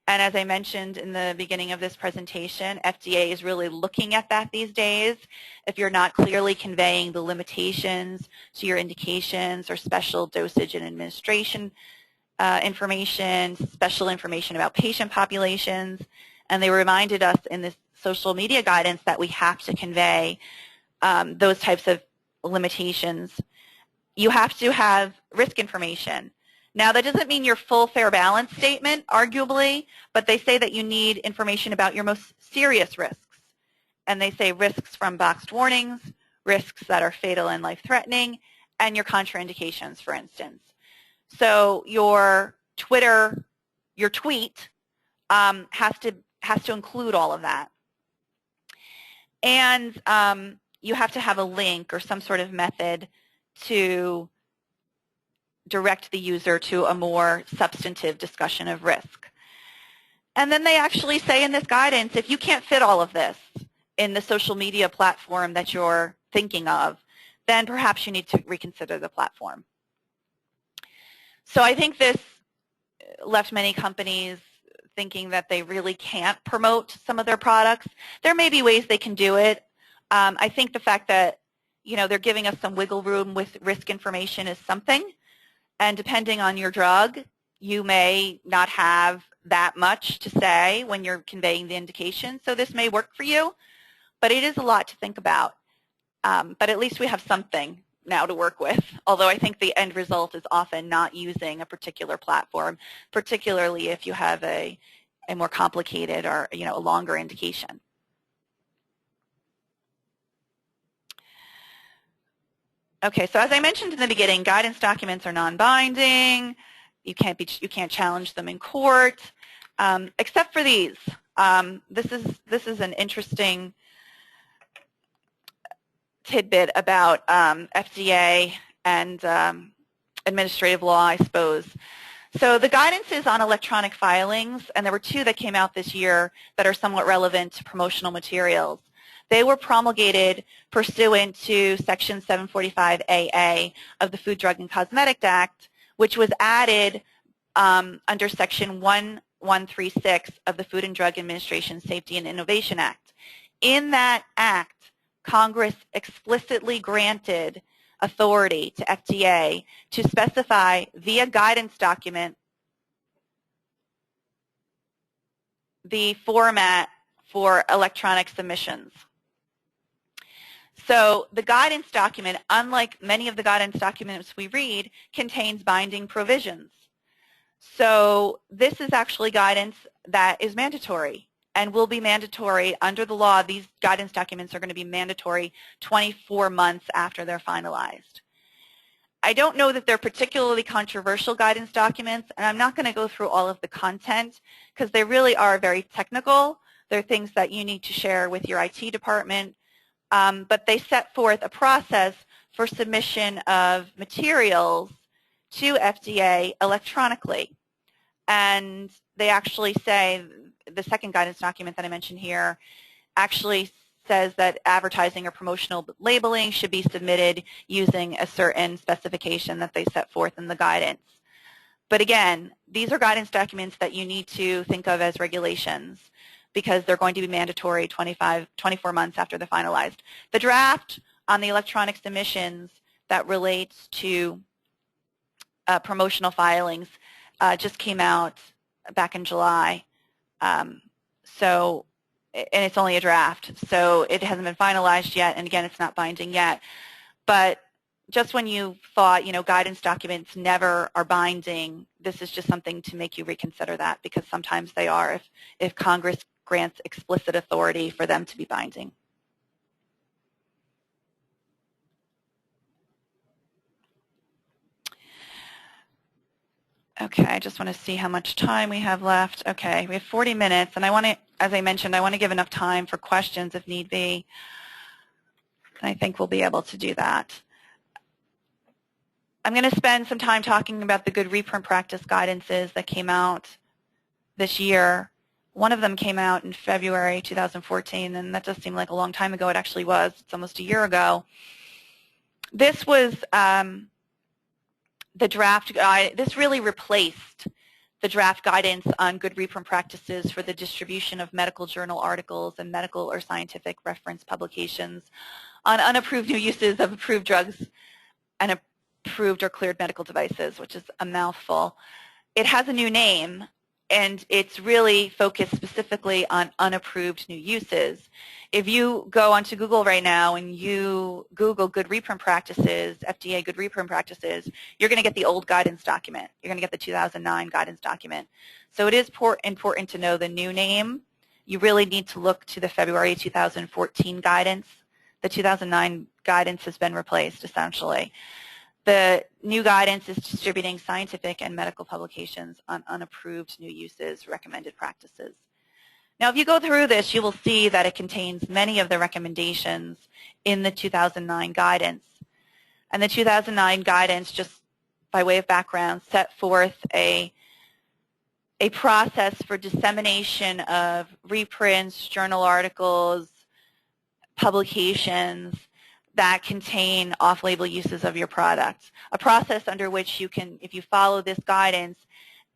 And as I mentioned in the beginning of this presentation, FDA is really looking at that these days. If you're not clearly conveying the limitations to your indications or special dosage and administration information, special information about patient populations, and they reminded us in this social media guidance that we have to convey those types of limitations. You have to have risk information. Now, that doesn't mean your full fair balance statement, arguably, but they say that you need information about your most serious risks. And they say risks from boxed warnings, risks that are fatal and life-threatening, and your contraindications, for instance. So your tweet has to include all of that. And you have to have a link or some sort of method to direct the user to a more substantive discussion of risk. And then they actually say in this guidance, if you can't fit all of this in the social media platform that you're thinking of, then perhaps you need to reconsider the platform. So I think this left many companies thinking that they really can't promote some of their products. There may be ways they can do it. I think the fact that they're giving us some wiggle room with risk information is something. And depending on your drug, you may not have that much to say when you're conveying the indication. So this may work for you, but it is a lot to think about. But at least we have something now to work with, although I think the end result is often not using a particular platform, particularly if you have a more complicated or a longer indication. Okay, so as I mentioned in the beginning, guidance documents are non-binding. You can't challenge them in court, except for these. This is an interesting tidbit about FDA and administrative law, I suppose. So the guidance is on electronic filings, and there were two that came out this year that are somewhat relevant to promotional materials. They were promulgated pursuant to Section 745AA of the Food, Drug, and Cosmetic Act, which was added under Section 1136 of the Food and Drug Administration Safety and Innovation Act. In that act, Congress explicitly granted authority to FDA to specify via guidance document the format for electronic submissions. So the guidance document, unlike many of the guidance documents we read, contains binding provisions. So this is actually guidance that is mandatory and will be mandatory under the law. These guidance documents are going to be mandatory 24 months after they're finalized. I don't know that they're particularly controversial guidance documents, and I'm not going to go through all of the content because they really are very technical. They're things that you need to share with your IT department, but they set forth a process for submission of materials to FDA electronically. And they actually say, the second guidance document that I mentioned here actually says that advertising or promotional labeling should be submitted using a certain specification that they set forth in the guidance. But again, these are guidance documents that you need to think of as regulations because they're going to be mandatory 24 months after they're finalized. The draft on the electronic submissions that relates to promotional filings just came out back in July. And it's only a draft, so it hasn't been finalized yet, and again, it's not binding yet. But just when you thought, guidance documents never are binding, this is just something to make you reconsider that, because sometimes they are if Congress grants explicit authority for them to be binding. Okay, I just want to see how much time we have left. Okay, we have 40 minutes, and I want to, as I mentioned, I want to give enough time for questions if need be. And I think we'll be able to do that. I'm going to spend some time talking about the good reprint practice guidances that came out this year. One of them came out in February 2014, and that does seem like a long time ago. It actually was. It's almost a year ago. This was the draft guide. This really replaced the draft guidance on good reprint practices for the distribution of medical journal articles and medical or scientific reference publications on unapproved new uses of approved drugs and approved or cleared medical devices, which is a mouthful. It has a new name, and it's really focused specifically on unapproved new uses. If you go onto Google right now and you Google good reprint practices, FDA good reprint practices, you're going to get the old guidance document. You're going to get the 2009 guidance document. So it is important to know the new name. You really need to look to the February 2014 guidance. The 2009 guidance has been replaced, essentially. The new guidance is distributing scientific and medical publications on unapproved new uses, recommended practices. Now, if you go through this, you will see that it contains many of the recommendations in the 2009 guidance. And the 2009 guidance, just by way of background, set forth a process for dissemination of reprints, journal articles, publications that contain off-label uses of your products. A process under which you can, if you follow this guidance,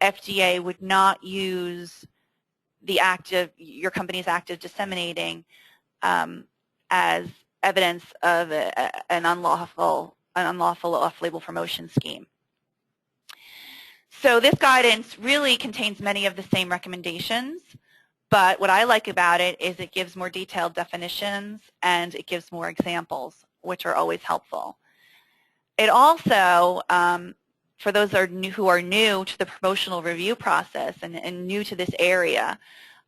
FDA would not use the your company's active disseminating as evidence of an unlawful off-label promotion scheme. So this guidance really contains many of the same recommendations, but what I like about it is it gives more detailed definitions and it gives more examples, which are always helpful. It also, for those who are new to the promotional review process and new to this area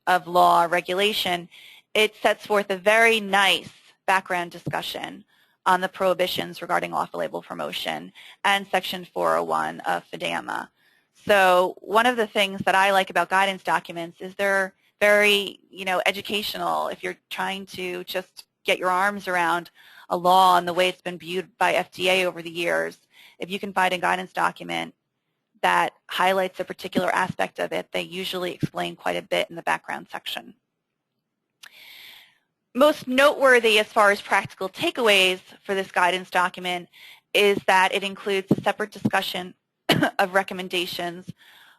of law regulation, it sets forth a very nice background discussion on the prohibitions regarding off-label promotion and Section 401 of FDAMA. So one of the things that I like about guidance documents is they're very, educational. If you're trying to just get your arms around a law and the way it's been viewed by FDA over the years, if you can find a guidance document that highlights a particular aspect of it, they usually explain quite a bit in the background section. Most noteworthy as far as practical takeaways for this guidance document is that it includes a separate discussion of recommendations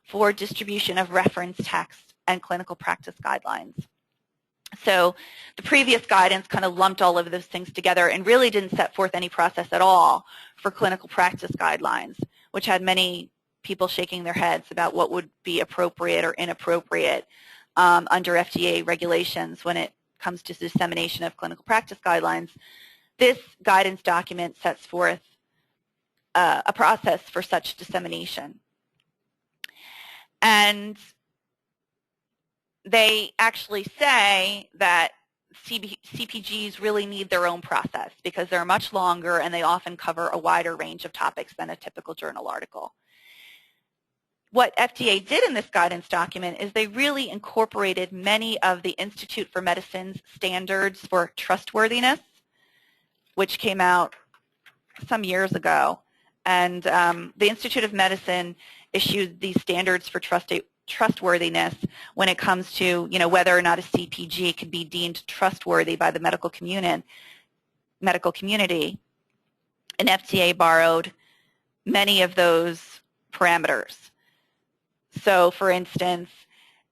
for distribution of reference text and clinical practice guidelines. So the previous guidance kind of lumped all of those things together and really didn't set forth any process at all for clinical practice guidelines, which had many people shaking their heads about what would be appropriate or inappropriate under FDA regulations when it comes to dissemination of clinical practice guidelines. This guidance document sets forth a process for such dissemination. And they actually say that CPGs really need their own process because they're much longer and they often cover a wider range of topics than a typical journal article. What FDA did in this guidance document is they really incorporated many of the Institute for Medicine's standards for trustworthiness, which came out some years ago. And the Institute of Medicine issued these standards for trustworthiness when it comes to, whether or not a CPG can be deemed trustworthy by the medical community. And FDA borrowed many of those parameters. So, for instance,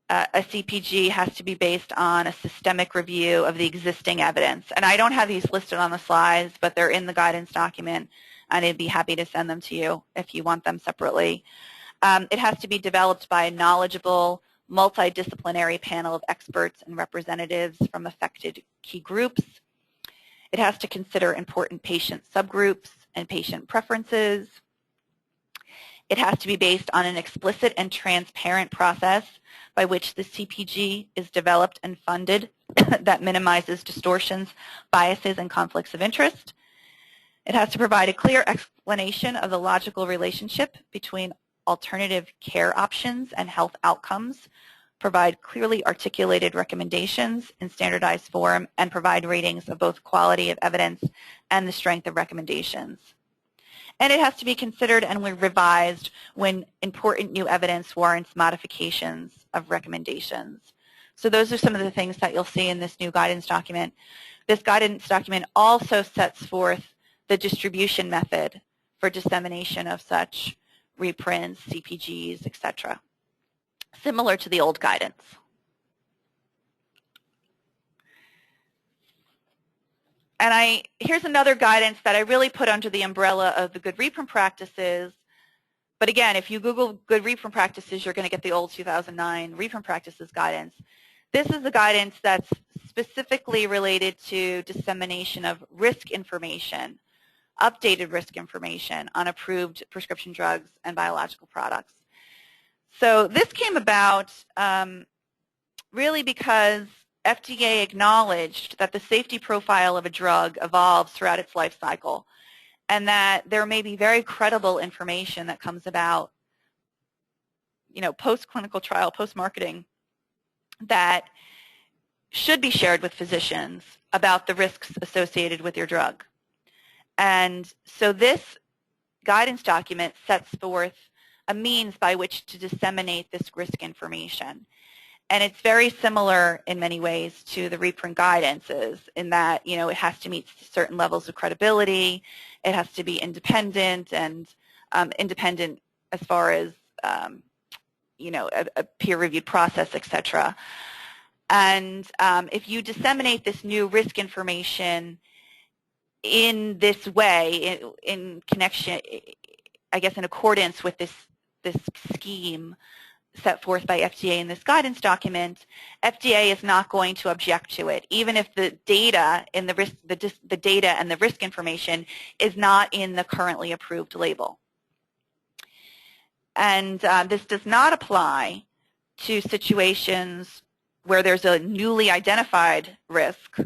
a CPG has to be based on a systemic review of the existing evidence. And I don't have these listed on the slides, but they're in the guidance document, and I'd be happy to send them to you if you want them separately. It has to be developed by a knowledgeable, multidisciplinary panel of experts and representatives from affected key groups. It has to consider important patient subgroups and patient preferences. It has to be based on an explicit and transparent process by which the CPG is developed and funded that minimizes distortions, biases, and conflicts of interest. It has to provide a clear explanation of the logical relationship between alternative care options and health outcomes, provide clearly articulated recommendations in standardized form, and provide ratings of both quality of evidence and the strength of recommendations. And it has to be considered and revised when important new evidence warrants modifications of recommendations. So those are some of the things that you'll see in this new guidance document. This guidance document also sets forth the distribution method for dissemination of such reprints, CPGs, etc., similar to the old guidance. And here's another guidance that I really put under the umbrella of the good reprint practices. But again, if you Google good reprint practices, you're going to get the old 2009 reprint practices guidance. This is the guidance that's specifically related to dissemination of risk information, updated risk information on approved prescription drugs and biological products. So this came about really because FDA acknowledged that the safety profile of a drug evolves throughout its life cycle and that there may be very credible information that comes about, post-clinical trial, post-marketing, that should be shared with physicians about the risks associated with your drug. And so this guidance document sets forth a means by which to disseminate this risk information. And it's very similar in many ways to the reprint guidances in that, it has to meet certain levels of credibility, it has to be independent and independent as far as, a peer-reviewed process, etc. And if you disseminate this new risk information in this way, in connection, I guess in accordance with this scheme set forth by FDA in this guidance document, FDA is not going to object to it, even if the data in the data and the risk information is not in the currently approved label. And this does not apply to situations where there's a newly identified risk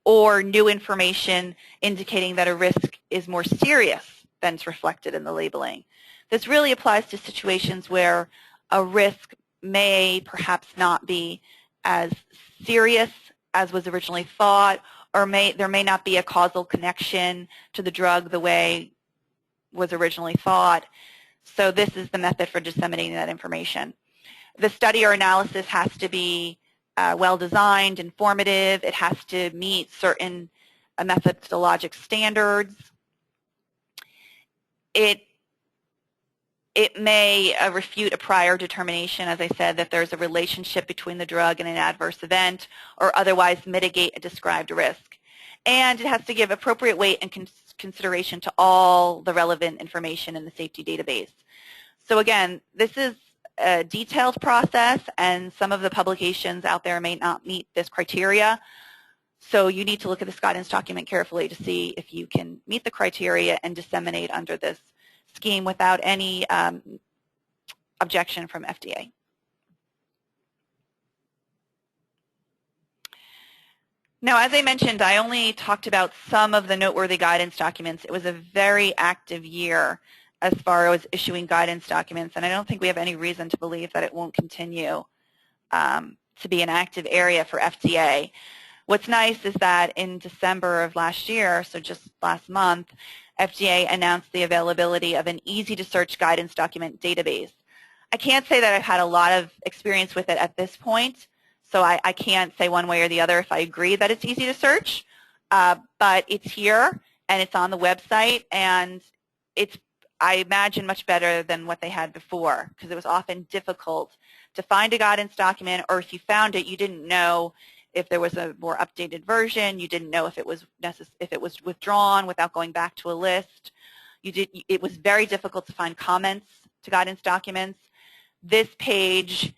or new information indicating that a risk is more serious than is reflected in the labeling. This really applies to situations where a risk may perhaps not be as serious as was originally thought, or there may not be a causal connection to the drug the way was originally thought. So this is the method for disseminating that information. The study or analysis has to be well-designed, informative. It has to meet certain methodologic standards. It may refute a prior determination, as I said, that there's a relationship between the drug and an adverse event, or otherwise mitigate a described risk. And it has to give appropriate weight and consideration to all the relevant information in the safety database. So again, this is a detailed process, and some of the publications out there may not meet this criteria. So you need to look at this guidance document carefully to see if you can meet the criteria and disseminate under this scheme without any objection from FDA. Now, as I mentioned, I only talked about some of the noteworthy guidance documents. It was a very active year as far as issuing guidance documents, and I don't think we have any reason to believe that it won't continue to be an active area for FDA. What's nice is that in December of last year, so just last month, FDA announced the availability of an easy-to-search guidance document database. I can't say that I've had a lot of experience with it at this point, so I can't say one way or the other if I agree that it's easy to search, but it's here and it's on the website, and it's, I imagine, much better than what they had before, because it was often difficult to find a guidance document, or if you found it, you didn't know if there was a more updated version. You didn't know if it was withdrawn without going back to a list. It was very difficult to find comments to guidance documents. This page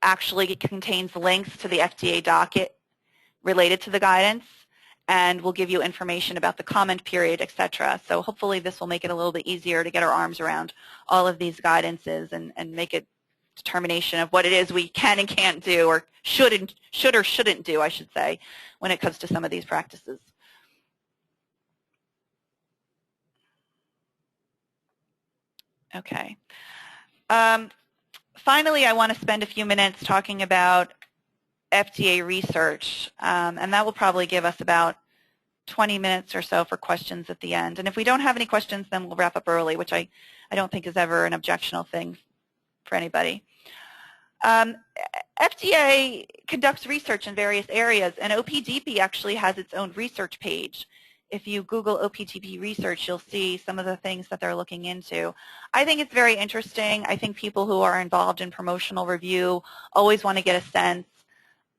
actually contains links to the FDA docket related to the guidance, and will give you information about the comment period, etc. So hopefully this will make it a little bit easier to get our arms around all of these guidances and make a determination of what it is we can and can't do, or should or shouldn't do, I should say, when it comes to some of these practices. Okay. Finally, I want to spend a few minutes talking about FDA research, and that will probably give us about 20 minutes or so for questions at the end. And if we don't have any questions, then we'll wrap up early, which I don't think is ever an objectionable thing for anybody. FDA conducts research in various areas, and OPDP actually has its own research page. If you Google OPDP research, you'll see some of the things that they're looking into. I think it's very interesting. I think people who are involved in promotional review always want to get a sense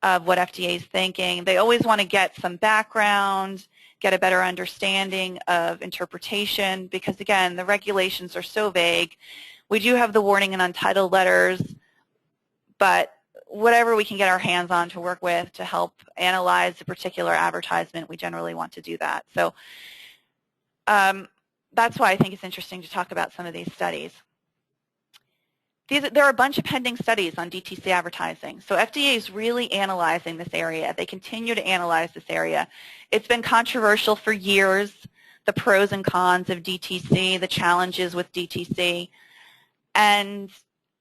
of what FDA is thinking. They always want to get some background, get a better understanding of interpretation, because again, the regulations are so vague. We do have the warning and untitled letters, but whatever we can get our hands on to work with to help analyze a particular advertisement, we generally want to do that. So that's why I think it's interesting to talk about some of these studies. There are a bunch of pending studies on DTC advertising. So FDA is really analyzing this area. They continue to analyze this area. It's been controversial for years, the pros and cons of DTC, the challenges with DTC. And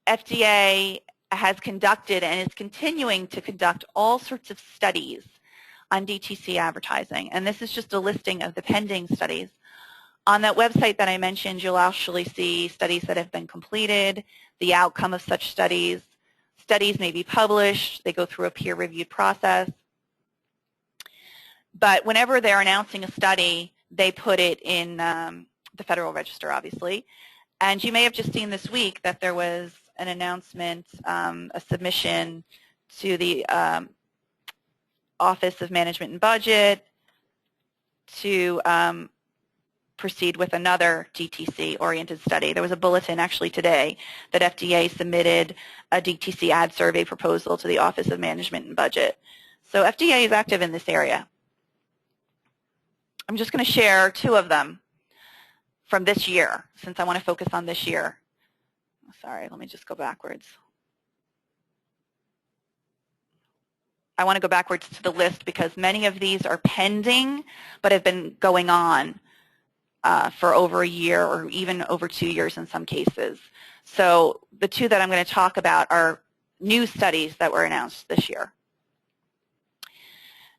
FDA has conducted and is continuing to conduct all sorts of studies on DTC advertising. And this is just a listing of the pending studies. On that website that I mentioned, you'll actually see studies that have been completed, the outcome of such studies. Studies may be published. They go through a peer-reviewed process. But whenever they're announcing a study, they put it in the Federal Register, obviously. And you may have just seen this week that there was an announcement, a submission to the Office of Management and Budget to proceed with another DTC-oriented study. There was a bulletin actually today that FDA submitted a DTC ad survey proposal to the Office of Management and Budget. So FDA is active in this area. I'm just going to share two of them from this year, since I want to focus on this year. Sorry, let me just go backwards. I want to go backwards to the list because many of these are pending but have been going on for over a year or even over 2 years in some cases. So the two that I'm going to talk about are new studies that were announced this year.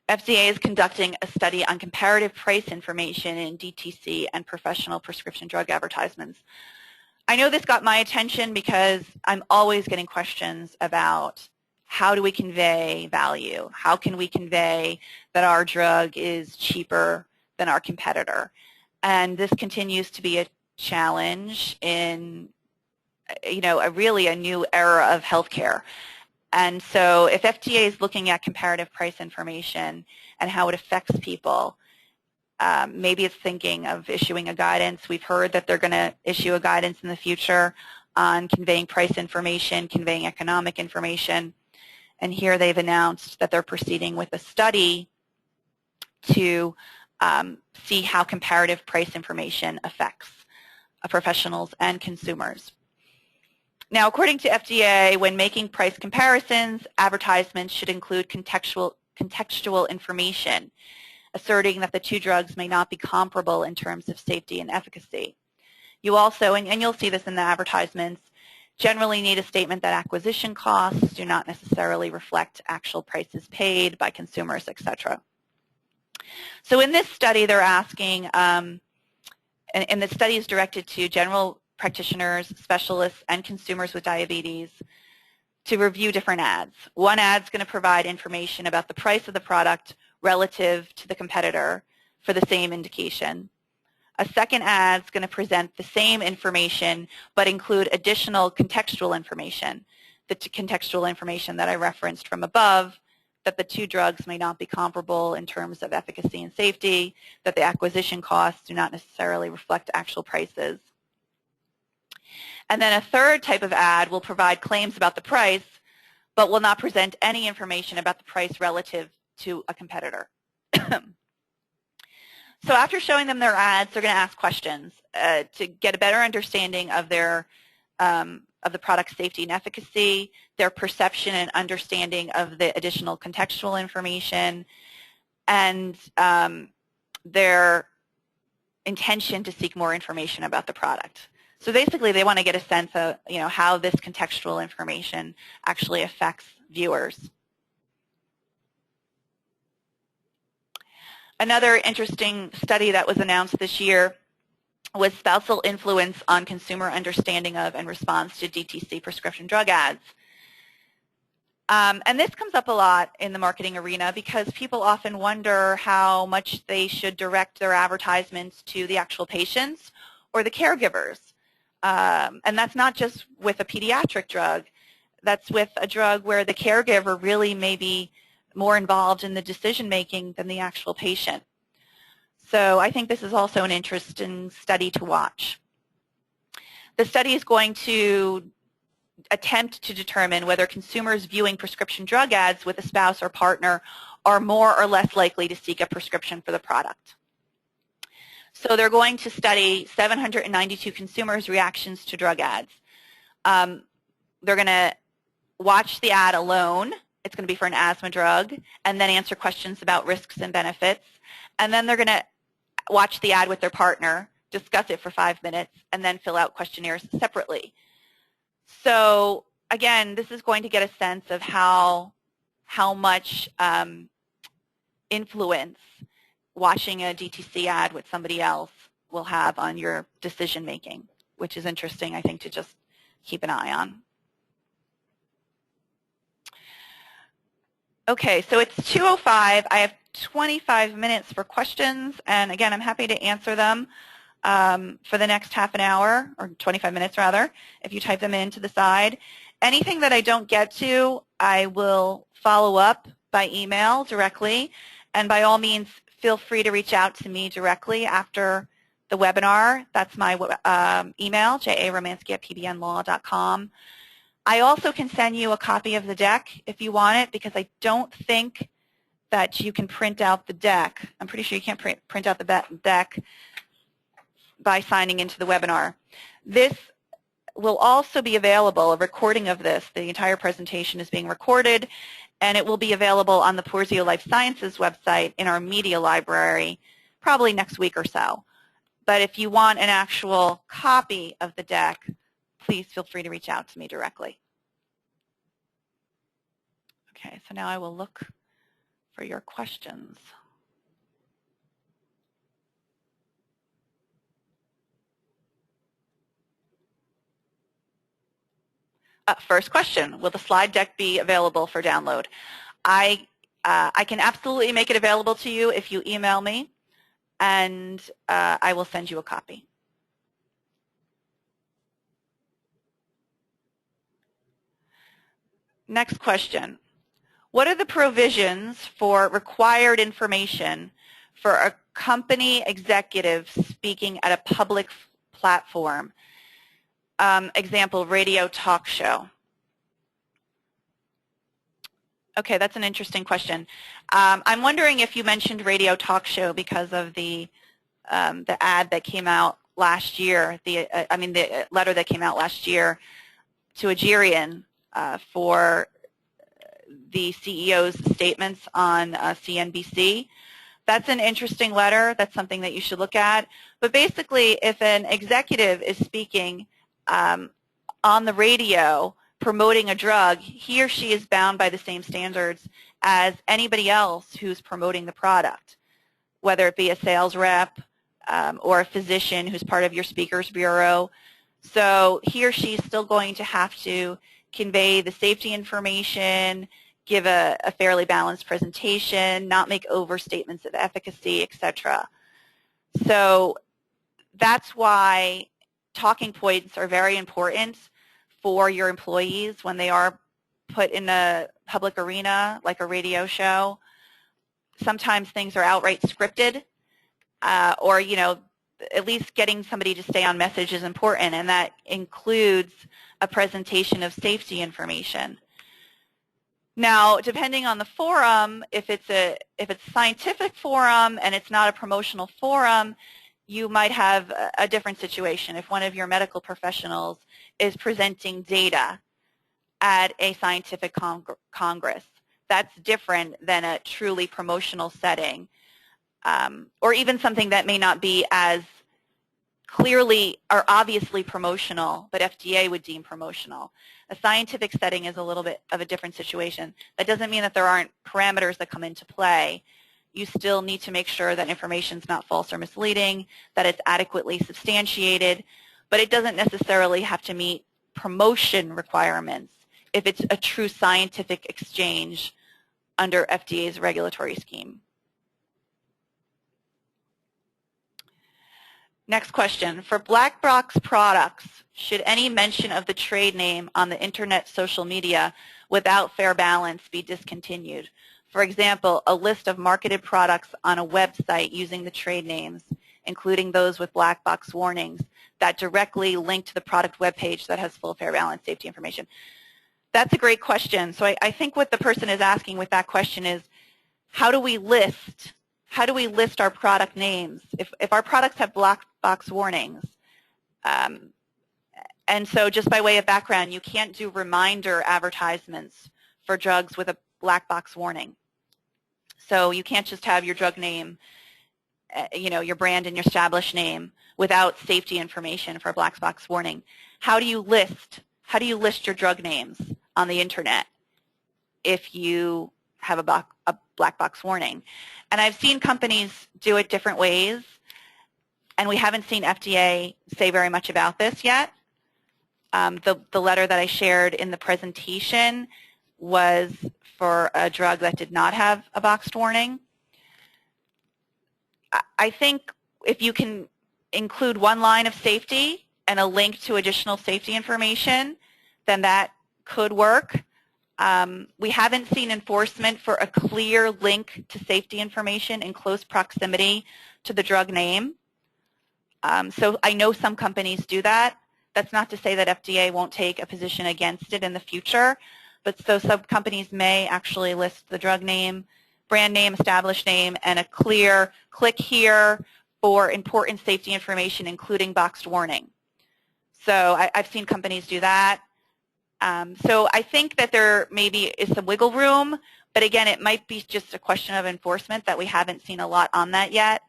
FDA is conducting a study on comparative price information in DTC and professional prescription drug advertisements. I know this got my attention because I'm always getting questions about how do we convey value? How can we convey that our drug is cheaper than our competitor? And this continues to be a challenge in, really a new era of healthcare. And so if FDA is looking at comparative price information and how it affects people, maybe it's thinking of issuing a guidance. We've heard that they're going to issue a guidance in the future on conveying price information, conveying economic information. And here they've announced that they're proceeding with a study to see how comparative price information affects professionals and consumers. Now, according to FDA, when making price comparisons, advertisements should include contextual information, asserting that the two drugs may not be comparable in terms of safety and efficacy. You also, and you'll see this in the advertisements, generally need a statement that acquisition costs do not necessarily reflect actual prices paid by consumers, etc. So in this study, they're asking, and the study is directed to general practitioners, specialists, and consumers with diabetes to review different ads. One ad is going to provide information about the price of the product relative to the competitor for the same indication. A second ad is going to present the same information but include additional contextual information, the contextual information that I referenced from above, that the two drugs may not be comparable in terms of efficacy and safety, that the acquisition costs do not necessarily reflect actual prices. And then a third type of ad will provide claims about the price, but will not present any information about the price relative to a competitor. So after showing them their ads, they're going to ask questions to get a better understanding of their of the product's safety and efficacy, their perception and understanding of the additional contextual information, and their intention to seek more information about the product. So basically, they want to get a sense of how this contextual information actually affects viewers. Another interesting study that was announced this year was spousal influence on consumer understanding of and response to DTC prescription drug ads. And this comes up a lot in the marketing arena because people often wonder how much they should direct their advertisements to the actual patients or the caregivers. And that's not just with a pediatric drug. That's with a drug where the caregiver really may be more involved in the decision-making than the actual patient. So I think this is also an interesting study to watch. The study is going to attempt to determine whether consumers viewing prescription drug ads with a spouse or partner are more or less likely to seek a prescription for the product. So they're going to study 792 consumers' reactions to drug ads. They're going to watch the ad alone. It's going to be for an asthma drug, and then answer questions about risks and benefits. And then they're going to watch the ad with their partner, discuss it for 5 minutes, and then fill out questionnaires separately. So again, this is going to get a sense of how much influence watching a DTC ad with somebody else will have on your decision making, which is interesting, I think, to just keep an eye on. Okay, so it's 2:05. I have 25 minutes for questions, and again, I'm happy to answer them for the next half an hour, or 25 minutes rather, if you type them in to the side. Anything that I don't get to, I will follow up by email directly, and by all means, feel free to reach out to me directly after the webinar. That's my email, jaromansky@pbnlaw.com. I also can send you a copy of the deck if you want it, because I don't think that you can print out the deck. I'm pretty sure you can't print out the deck by signing into the webinar. This will also be available, a recording of this. The entire presentation is being recorded, and it will be available on the Porzio Life Sciences website in our media library probably next week or so. But if you want an actual copy of the deck, please feel free to reach out to me directly. Okay, so now I will look for your questions. First question, will the slide deck be available for download? I can absolutely make it available to you if you email me, and I will send you a copy. Next question. What are the provisions for required information for a company executive speaking at a public platform? Example, radio talk show. Okay, that's an interesting question. I'm wondering if you mentioned radio talk show because of the ad that came out last year, the letter that came out last year to Agerian for the CEO's statements on CNBC. That's an interesting letter. That's something that you should look at. But basically, if an executive is speaking on the radio promoting a drug, he or she is bound by the same standards as anybody else who's promoting the product, whether it be a sales rep or a physician who's part of your speakers bureau. So he or she is still going to have to convey the safety information, give a fairly balanced presentation, not make overstatements of efficacy, etc. So that's why talking points are very important for your employees when they are put in a public arena like a radio show. Sometimes things are outright scripted, or at least getting somebody to stay on message is important, and that includes a presentation of safety information. Now, depending on the forum, if it's a scientific forum and it's not a promotional forum, you might have a different situation. If one of your medical professionals is presenting data at a scientific congress, that's different than a truly promotional setting, or even something that may not be as clearly or obviously promotional, but FDA would deem promotional. A scientific setting is a little bit of a different situation. That doesn't mean that there aren't parameters that come into play. You still need to make sure that information is not false or misleading, that it's adequately substantiated, but it doesn't necessarily have to meet promotion requirements if it's a true scientific exchange under FDA's regulatory scheme. Next question. For black box products, should any mention of the trade name on the internet social media without fair balance be discontinued? For example, a list of marketed products on a website using the trade names, including those with black box warnings that directly link to the product webpage that has full fair balance safety information. That's a great question. So I think what the person is asking with that question is, how do we list our product names if our products have black box warnings? And so just by way of background, you can't do reminder advertisements for drugs with a black box warning. So you can't just have your drug name, your brand and your established name without safety information for a black box warning. How do you list your drug names on the internet if you have a black box warning? And I've seen companies do it different ways, and we haven't seen FDA say very much about this yet. The letter that I shared in the presentation was for a drug that did not have a boxed warning. I think if you can include one line of safety and a link to additional safety information, then that could work. We haven't seen enforcement for a clear link to safety information in close proximity to the drug name. So I know some companies do that. That's not to say that FDA won't take a position against it in the future, but so some companies may actually list the drug name, brand name, established name, and a clear click here for important safety information, including boxed warning. So I've seen companies do that. So I think that there maybe is some wiggle room, but again, it might be just a question of enforcement that we haven't seen a lot on that yet.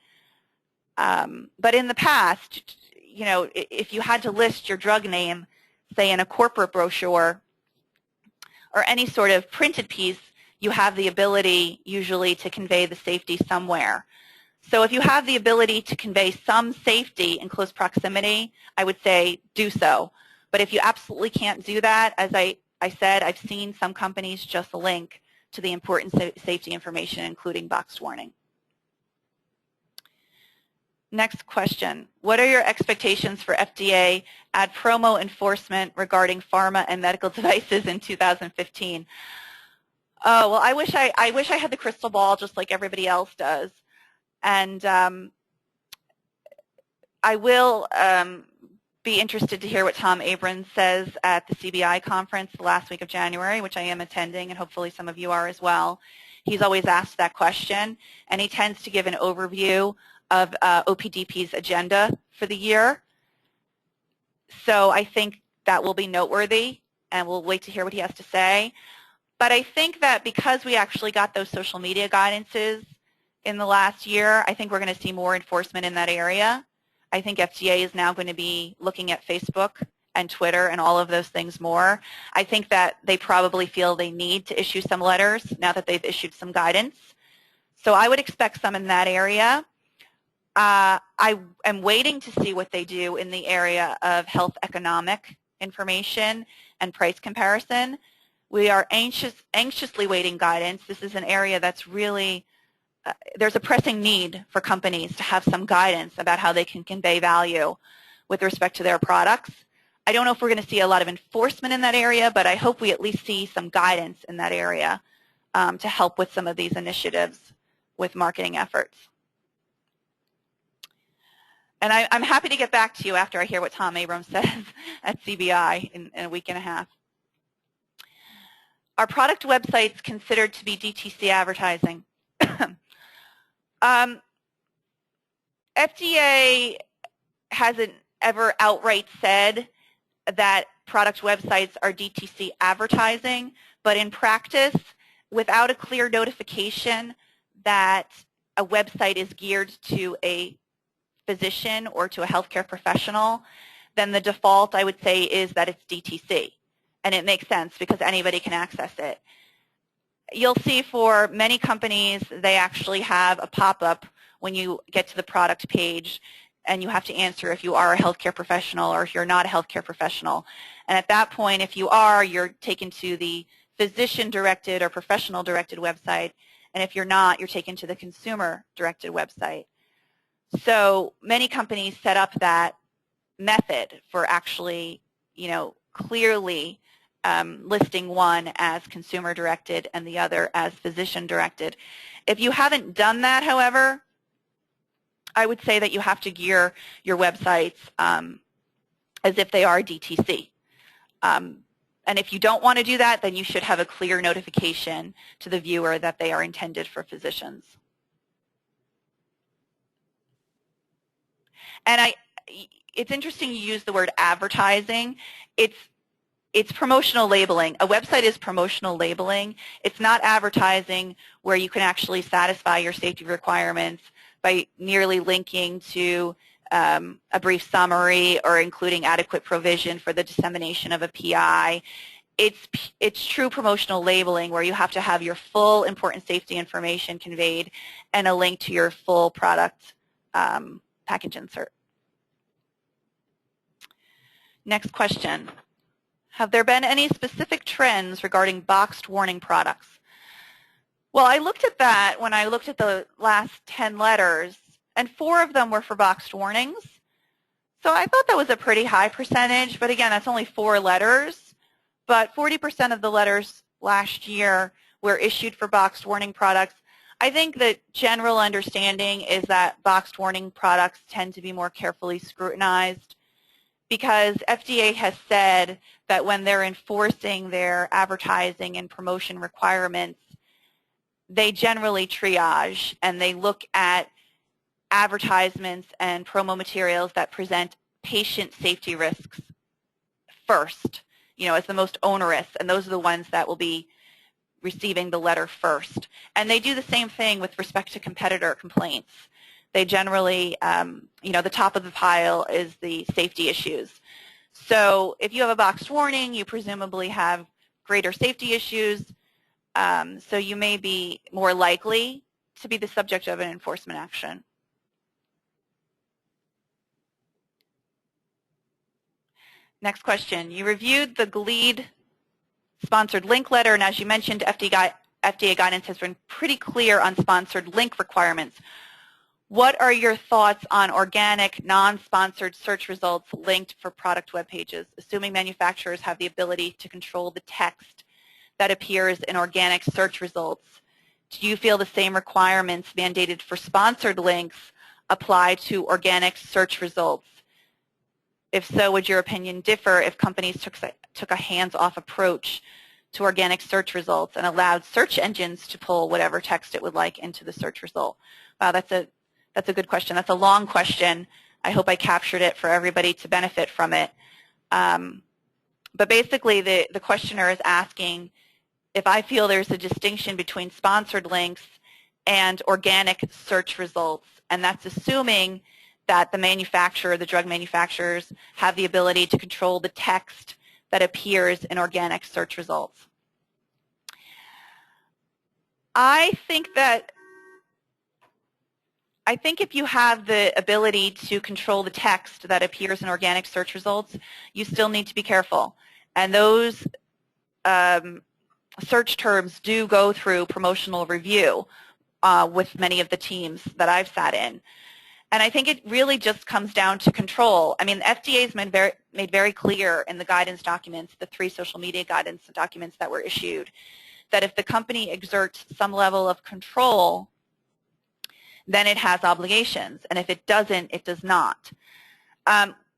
But in the past, if you had to list your drug name, say in a corporate brochure or any sort of printed piece, you have the ability usually to convey the safety somewhere. So if you have the ability to convey some safety in close proximity, I would say do so. But if you absolutely can't do that, as I said, I've seen some companies just link to the important safety information, including boxed warning. Next question. What are your expectations for FDA ad promo enforcement regarding pharma and medical devices in 2015? Oh, well, I wish I had the crystal ball just like everybody else does. And I will be interested to hear what Tom Abrams says at the CBI conference the last week of January, which I am attending, and hopefully some of you are as well. He's always asked that question, and he tends to give an overview of OPDP's agenda for the year. So I think that will be noteworthy, and we'll wait to hear what he has to say. But I think that because we actually got those social media guidances in the last year, I think we're going to see more enforcement in that area. I think FDA is now going to be looking at Facebook and Twitter and all of those things more. I think that they probably feel they need to issue some letters now that they've issued some guidance. So I would expect some in that area. I am waiting to see what they do in the area of health economic information and price comparison. We are anxiously waiting guidance. This is an area that's really, there's a pressing need for companies to have some guidance about how they can convey value with respect to their products. I don't know if we're going to see a lot of enforcement in that area, but I hope we at least see some guidance in that area to help with some of these initiatives with marketing efforts. And I'm happy to get back to you after I hear what Tom Abrams says at CBI in a week and a half. Are product websites considered to be DTC advertising? FDA hasn't ever outright said that product websites are DTC advertising, but in practice, without a clear notification that a website is geared to a physician or to a healthcare professional, then the default, I would say, is that it's DTC. And it makes sense because anybody can access it. You'll see for many companies, they actually have a pop-up when you get to the product page, and you have to answer if you are a healthcare professional or if you're not a healthcare professional. And at that point, if you are, you're taken to the physician-directed or professional-directed website. And if you're not, you're taken to the consumer-directed website. So many companies set up that method for actually, clearly listing one as consumer-directed and the other as physician-directed. If you haven't done that, however, I would say that you have to gear your websites as if they are DTC. And if you don't want to do that, then you should have a clear notification to the viewer that they are intended for physicians. And it's interesting you use the word advertising. It's promotional labeling. A website is promotional labeling. It's not advertising where you can actually satisfy your safety requirements by merely linking to a brief summary or including adequate provision for the dissemination of a PI. It's true promotional labeling where you have to have your full important safety information conveyed and a link to your full product package insert. Next question. Have there been any specific trends regarding boxed warning products? Well, I looked at that when I looked at the last 10 letters, and 4 of them were for boxed warnings. So I thought that was a pretty high percentage, but again, that's only 4 letters. But 40% of the letters last year were issued for boxed warning products. I think the general understanding is that boxed warning products tend to be more carefully scrutinized because FDA has said that when they're enforcing their advertising and promotion requirements, they generally triage and they look at advertisements and promo materials that present patient safety risks first, as the most onerous, and those are the ones that will be receiving the letter first. And they do the same thing with respect to competitor complaints. They generally, the top of the pile is the safety issues. So if you have a boxed warning, you presumably have greater safety issues. So you may be more likely to be the subject of an enforcement action. Next question. You reviewed the GLEAD sponsored link letter, and as you mentioned, FDA guidance has been pretty clear on sponsored link requirements. What are your thoughts on organic, non-sponsored search results linked for product web pages, assuming manufacturers have the ability to control the text that appears in organic search results? Do you feel the same requirements mandated for sponsored links apply to organic search results? If so, would your opinion differ if companies took a hands-off approach to organic search results and allowed search engines to pull whatever text it would like into the search result? Wow, that's a good question. That's a long question. I hope I captured it for everybody to benefit from it. But basically, the questioner is asking if I feel there's a distinction between sponsored links and organic search results, and that's assuming that the manufacturer, the drug manufacturers, have the ability to control the text that appears in organic search results. I think if you have the ability to control the text that appears in organic search results, you still need to be careful. And those search terms do go through promotional review with many of the teams that I've sat in. And I think it really just comes down to control. I mean, the FDA has made very clear in the guidance documents, the 3 social media guidance documents that were issued, that if the company exerts some level of control, then it has obligations. And if it doesn't, it does not.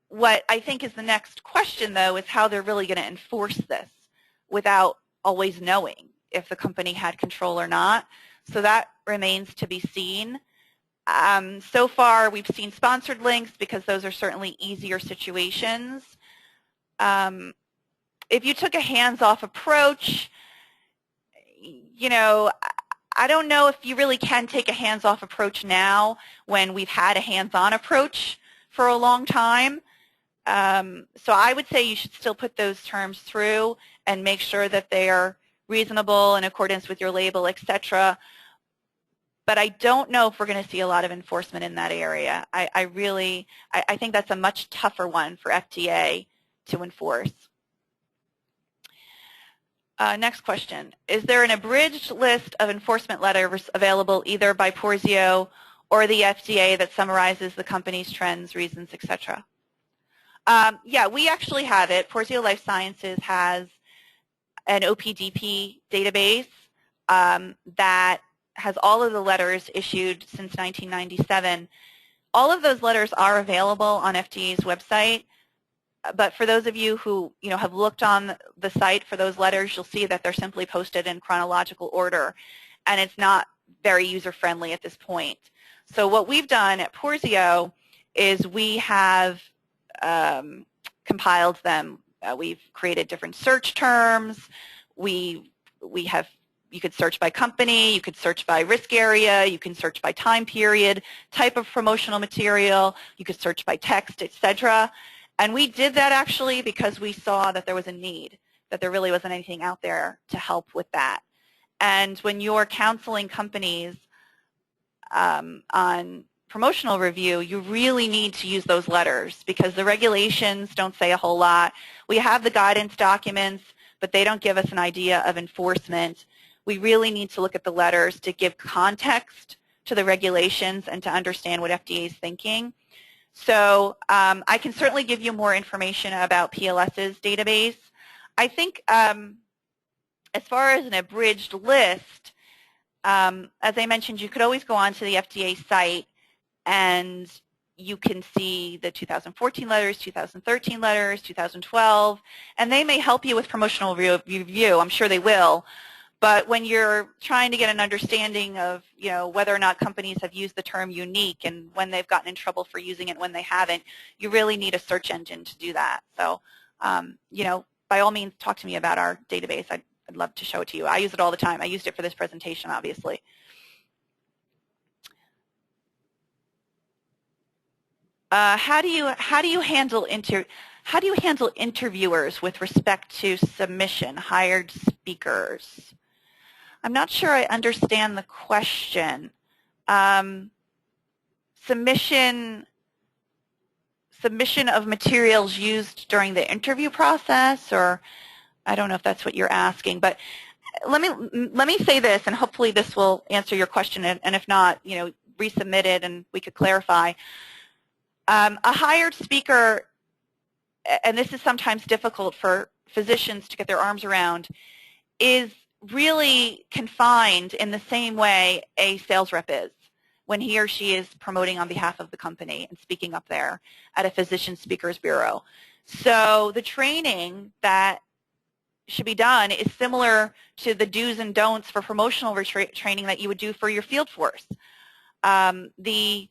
What I think is the next question, though, is how they're really going to enforce this without always knowing if the company had control or not. So that remains to be seen. So far, we've seen sponsored links because those are certainly easier situations. If you took a hands-off approach, you know, I don't know if you really can take a hands-off approach now when we've had a hands-on approach for a long time. So I would say you should still put those terms through and make sure that they are reasonable in accordance with your label, etc. But I don't know if we're going to see a lot of enforcement in that area. I think that's a much tougher one for FDA to enforce. Next question. Is there an abridged list of enforcement letters available either by Porzio or the FDA that summarizes the company's trends, reasons, etc.? Yeah, we actually have it. Porzio Life Sciences has an OPDP database that has all of the letters issued since 1997. All of those letters are available on FDA's website, but for those of you who have looked on the site for those letters, you'll see that they're simply posted in chronological order, and it's not very user-friendly at this point. So what we've done at Porzio is we have compiled them. We've created different search terms. You could search by company, you could search by risk area, you can search by time period, type of promotional material, you could search by text, etc. And we did that actually because we saw that there was a need, that there really wasn't anything out there to help with that. And when you're counseling companies on promotional review, you really need to use those letters because the regulations don't say a whole lot. We have the guidance documents, but they don't give us an idea of enforcement. We really need to look at the letters to give context to the regulations and to understand what FDA is thinking. So I can certainly give you more information about PLS's database. I think as far as an abridged list, as I mentioned, you could always go onto the FDA site and you can see the 2014 letters, 2013 letters, 2012, and they may help you with promotional review. I'm sure they will. But when you're trying to get an understanding of, whether or not companies have used the term unique and when they've gotten in trouble for using it, when they haven't, you really need a search engine to do that. So, by all means, talk to me about our database. I'd love to show it to you. I use it all the time. I used it for this presentation, obviously. How do you handle interviewers with respect to submission, hired speakers? I'm not sure I understand the question. Submission of materials used during the interview process, or I don't know if that's what you're asking, but let me say this, and hopefully this will answer your question, and if not, resubmit it and we could clarify. A hired speaker, and this is sometimes difficult for physicians to get their arms around, is really confined in the same way a sales rep is when he or she is promoting on behalf of the company and speaking up there at a physician speakers bureau. So the training that should be done is similar to the do's and don'ts for promotional training that you would do for your field force. The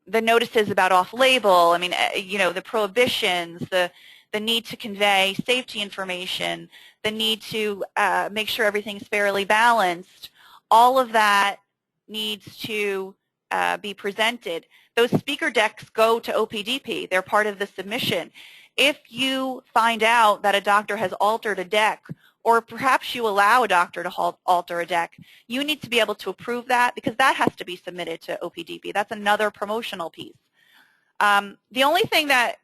notices about off-label, I mean, the prohibitions, the need to convey safety information, the need to make sure everything's fairly balanced, all of that needs to be presented. Those speaker decks go to OPDP. They're part of the submission. If you find out that a doctor has altered a deck, or perhaps you allow a doctor to alter a deck, you need to be able to approve that because that has to be submitted to OPDP. That's another promotional piece. The only thing that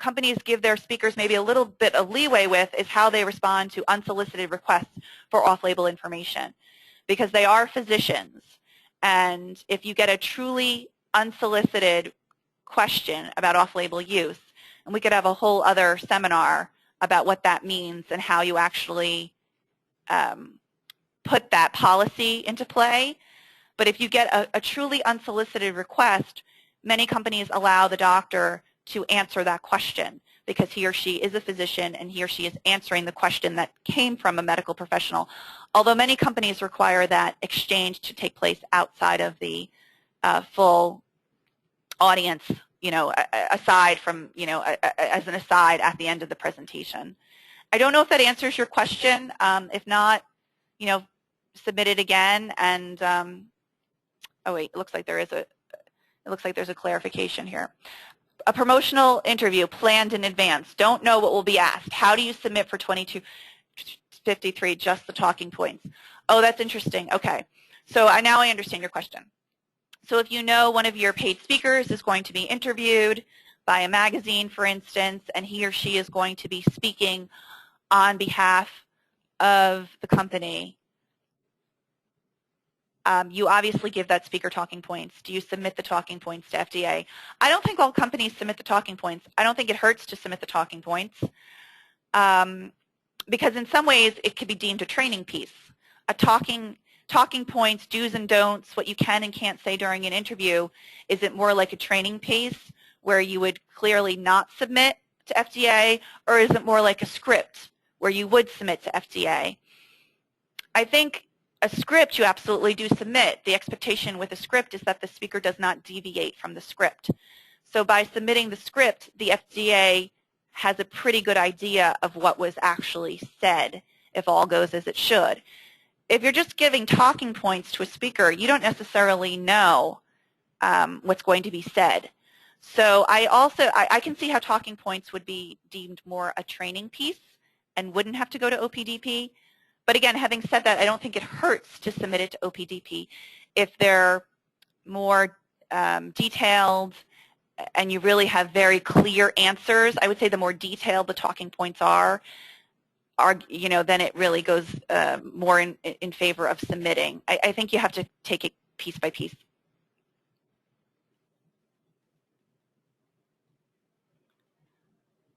companies give their speakers maybe a little bit of leeway with is how they respond to unsolicited requests for off-label information, because they are physicians, and if you get a truly unsolicited question about off-label use, and we could have a whole other seminar about what that means and how you actually put that policy into play. But if you get a truly unsolicited request, many companies allow the doctor to answer that question because he or she is a physician and he or she is answering the question that came from a medical professional. Although many companies require that exchange to take place outside of the full audience, aside from, as an aside at the end of the presentation. I don't know if that answers your question. If not, submit it again. And oh wait, it looks like there's a clarification here. A promotional interview planned in advance. Don't know what will be asked. How do you submit for 2253? Just the talking points. Oh, that's interesting. Okay, so now I understand your question. So if you know one of your paid speakers is going to be interviewed by a magazine, for instance, and he or she is going to be speaking on behalf of the company, you obviously give that speaker talking points. Do you submit the talking points to FDA? I don't think all companies submit the talking points. I don't think it hurts to submit the talking points because in some ways it could be deemed a training piece. A talking points, do's and don'ts, what you can and can't say during an interview, is it more like a training piece where you would clearly not submit to FDA, or is it more like a script where you would submit to FDA? I think a script you absolutely do submit. The expectation with a script is that the speaker does not deviate from the script. So by submitting the script, the FDA has a pretty good idea of what was actually said if all goes as it should. If you're just giving talking points to a speaker, you don't necessarily know what's going to be said. So I can see how talking points would be deemed more a training piece and wouldn't have to go to OPDP. But again, having said that, I don't think it hurts to submit it to OPDP if they're more detailed and you really have very clear answers. I would say the more detailed the talking points are, then it really goes more in favor of submitting. I think you have to take it piece by piece.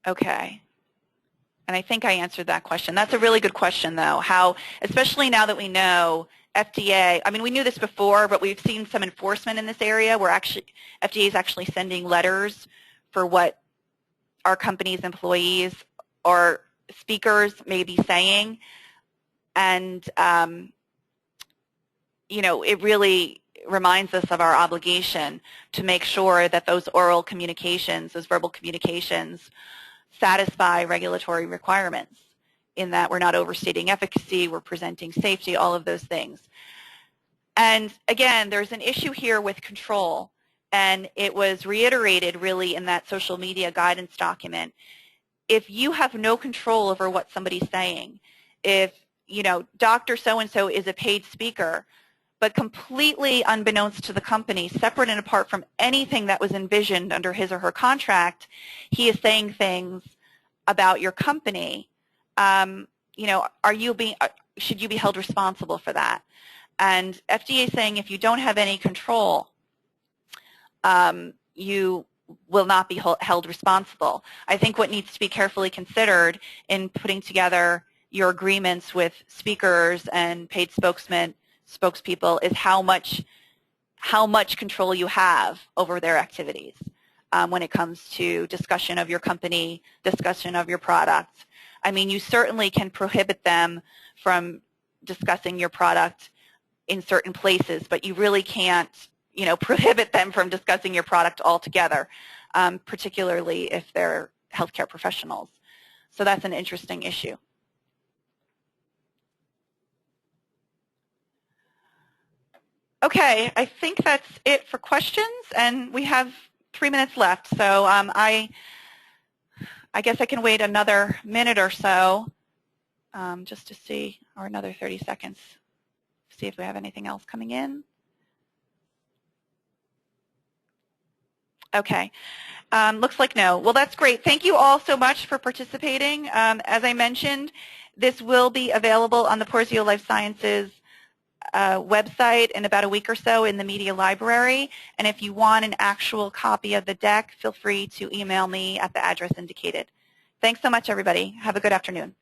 Okay. And I think I answered that question. That's a really good question, though, how, especially now that we know FDA, I mean, we knew this before, but we've seen some enforcement in this area where actually FDA is actually sending letters for what our company's employees or speakers may be saying. And, it really reminds us of our obligation to make sure that those oral communications, those verbal communications, satisfy regulatory requirements in that we're not overstating efficacy, we're presenting safety, all of those things. And again, there's an issue here with control, and it was reiterated really in that social media guidance document. if you have no control over what somebody's saying, if, you know, Dr. So-and-so is a paid speaker, but completely unbeknownst to the company, separate and apart from anything that was envisioned under his or her contract, he is saying things about your company, you know, should you be held responsible for that? And FDA is saying if you don't have any control, you will not be held responsible. I think what needs to be carefully considered in putting together your agreements with speakers and paid spokespeople is how much control you have over their activities when it comes to discussion of your company, discussion of your product. I mean, you certainly can prohibit them from discussing your product in certain places, but you really can't, you know, prohibit them from discussing your product altogether, particularly if they're healthcare professionals. So that's an interesting issue. Okay, I think that's it for questions, and we have 3 minutes left. So I guess I can wait another minute or so just to see, or another 30 seconds, see if we have anything else coming in. Okay. Looks like no. Well, that's great. Thank you all so much for participating. As I mentioned, this will be available on the Porzio Life Sciences website in about a week or so in the media library. And if you want an actual copy of the deck, feel free to email me at the address indicated. Thanks so much, everybody. Have a good afternoon.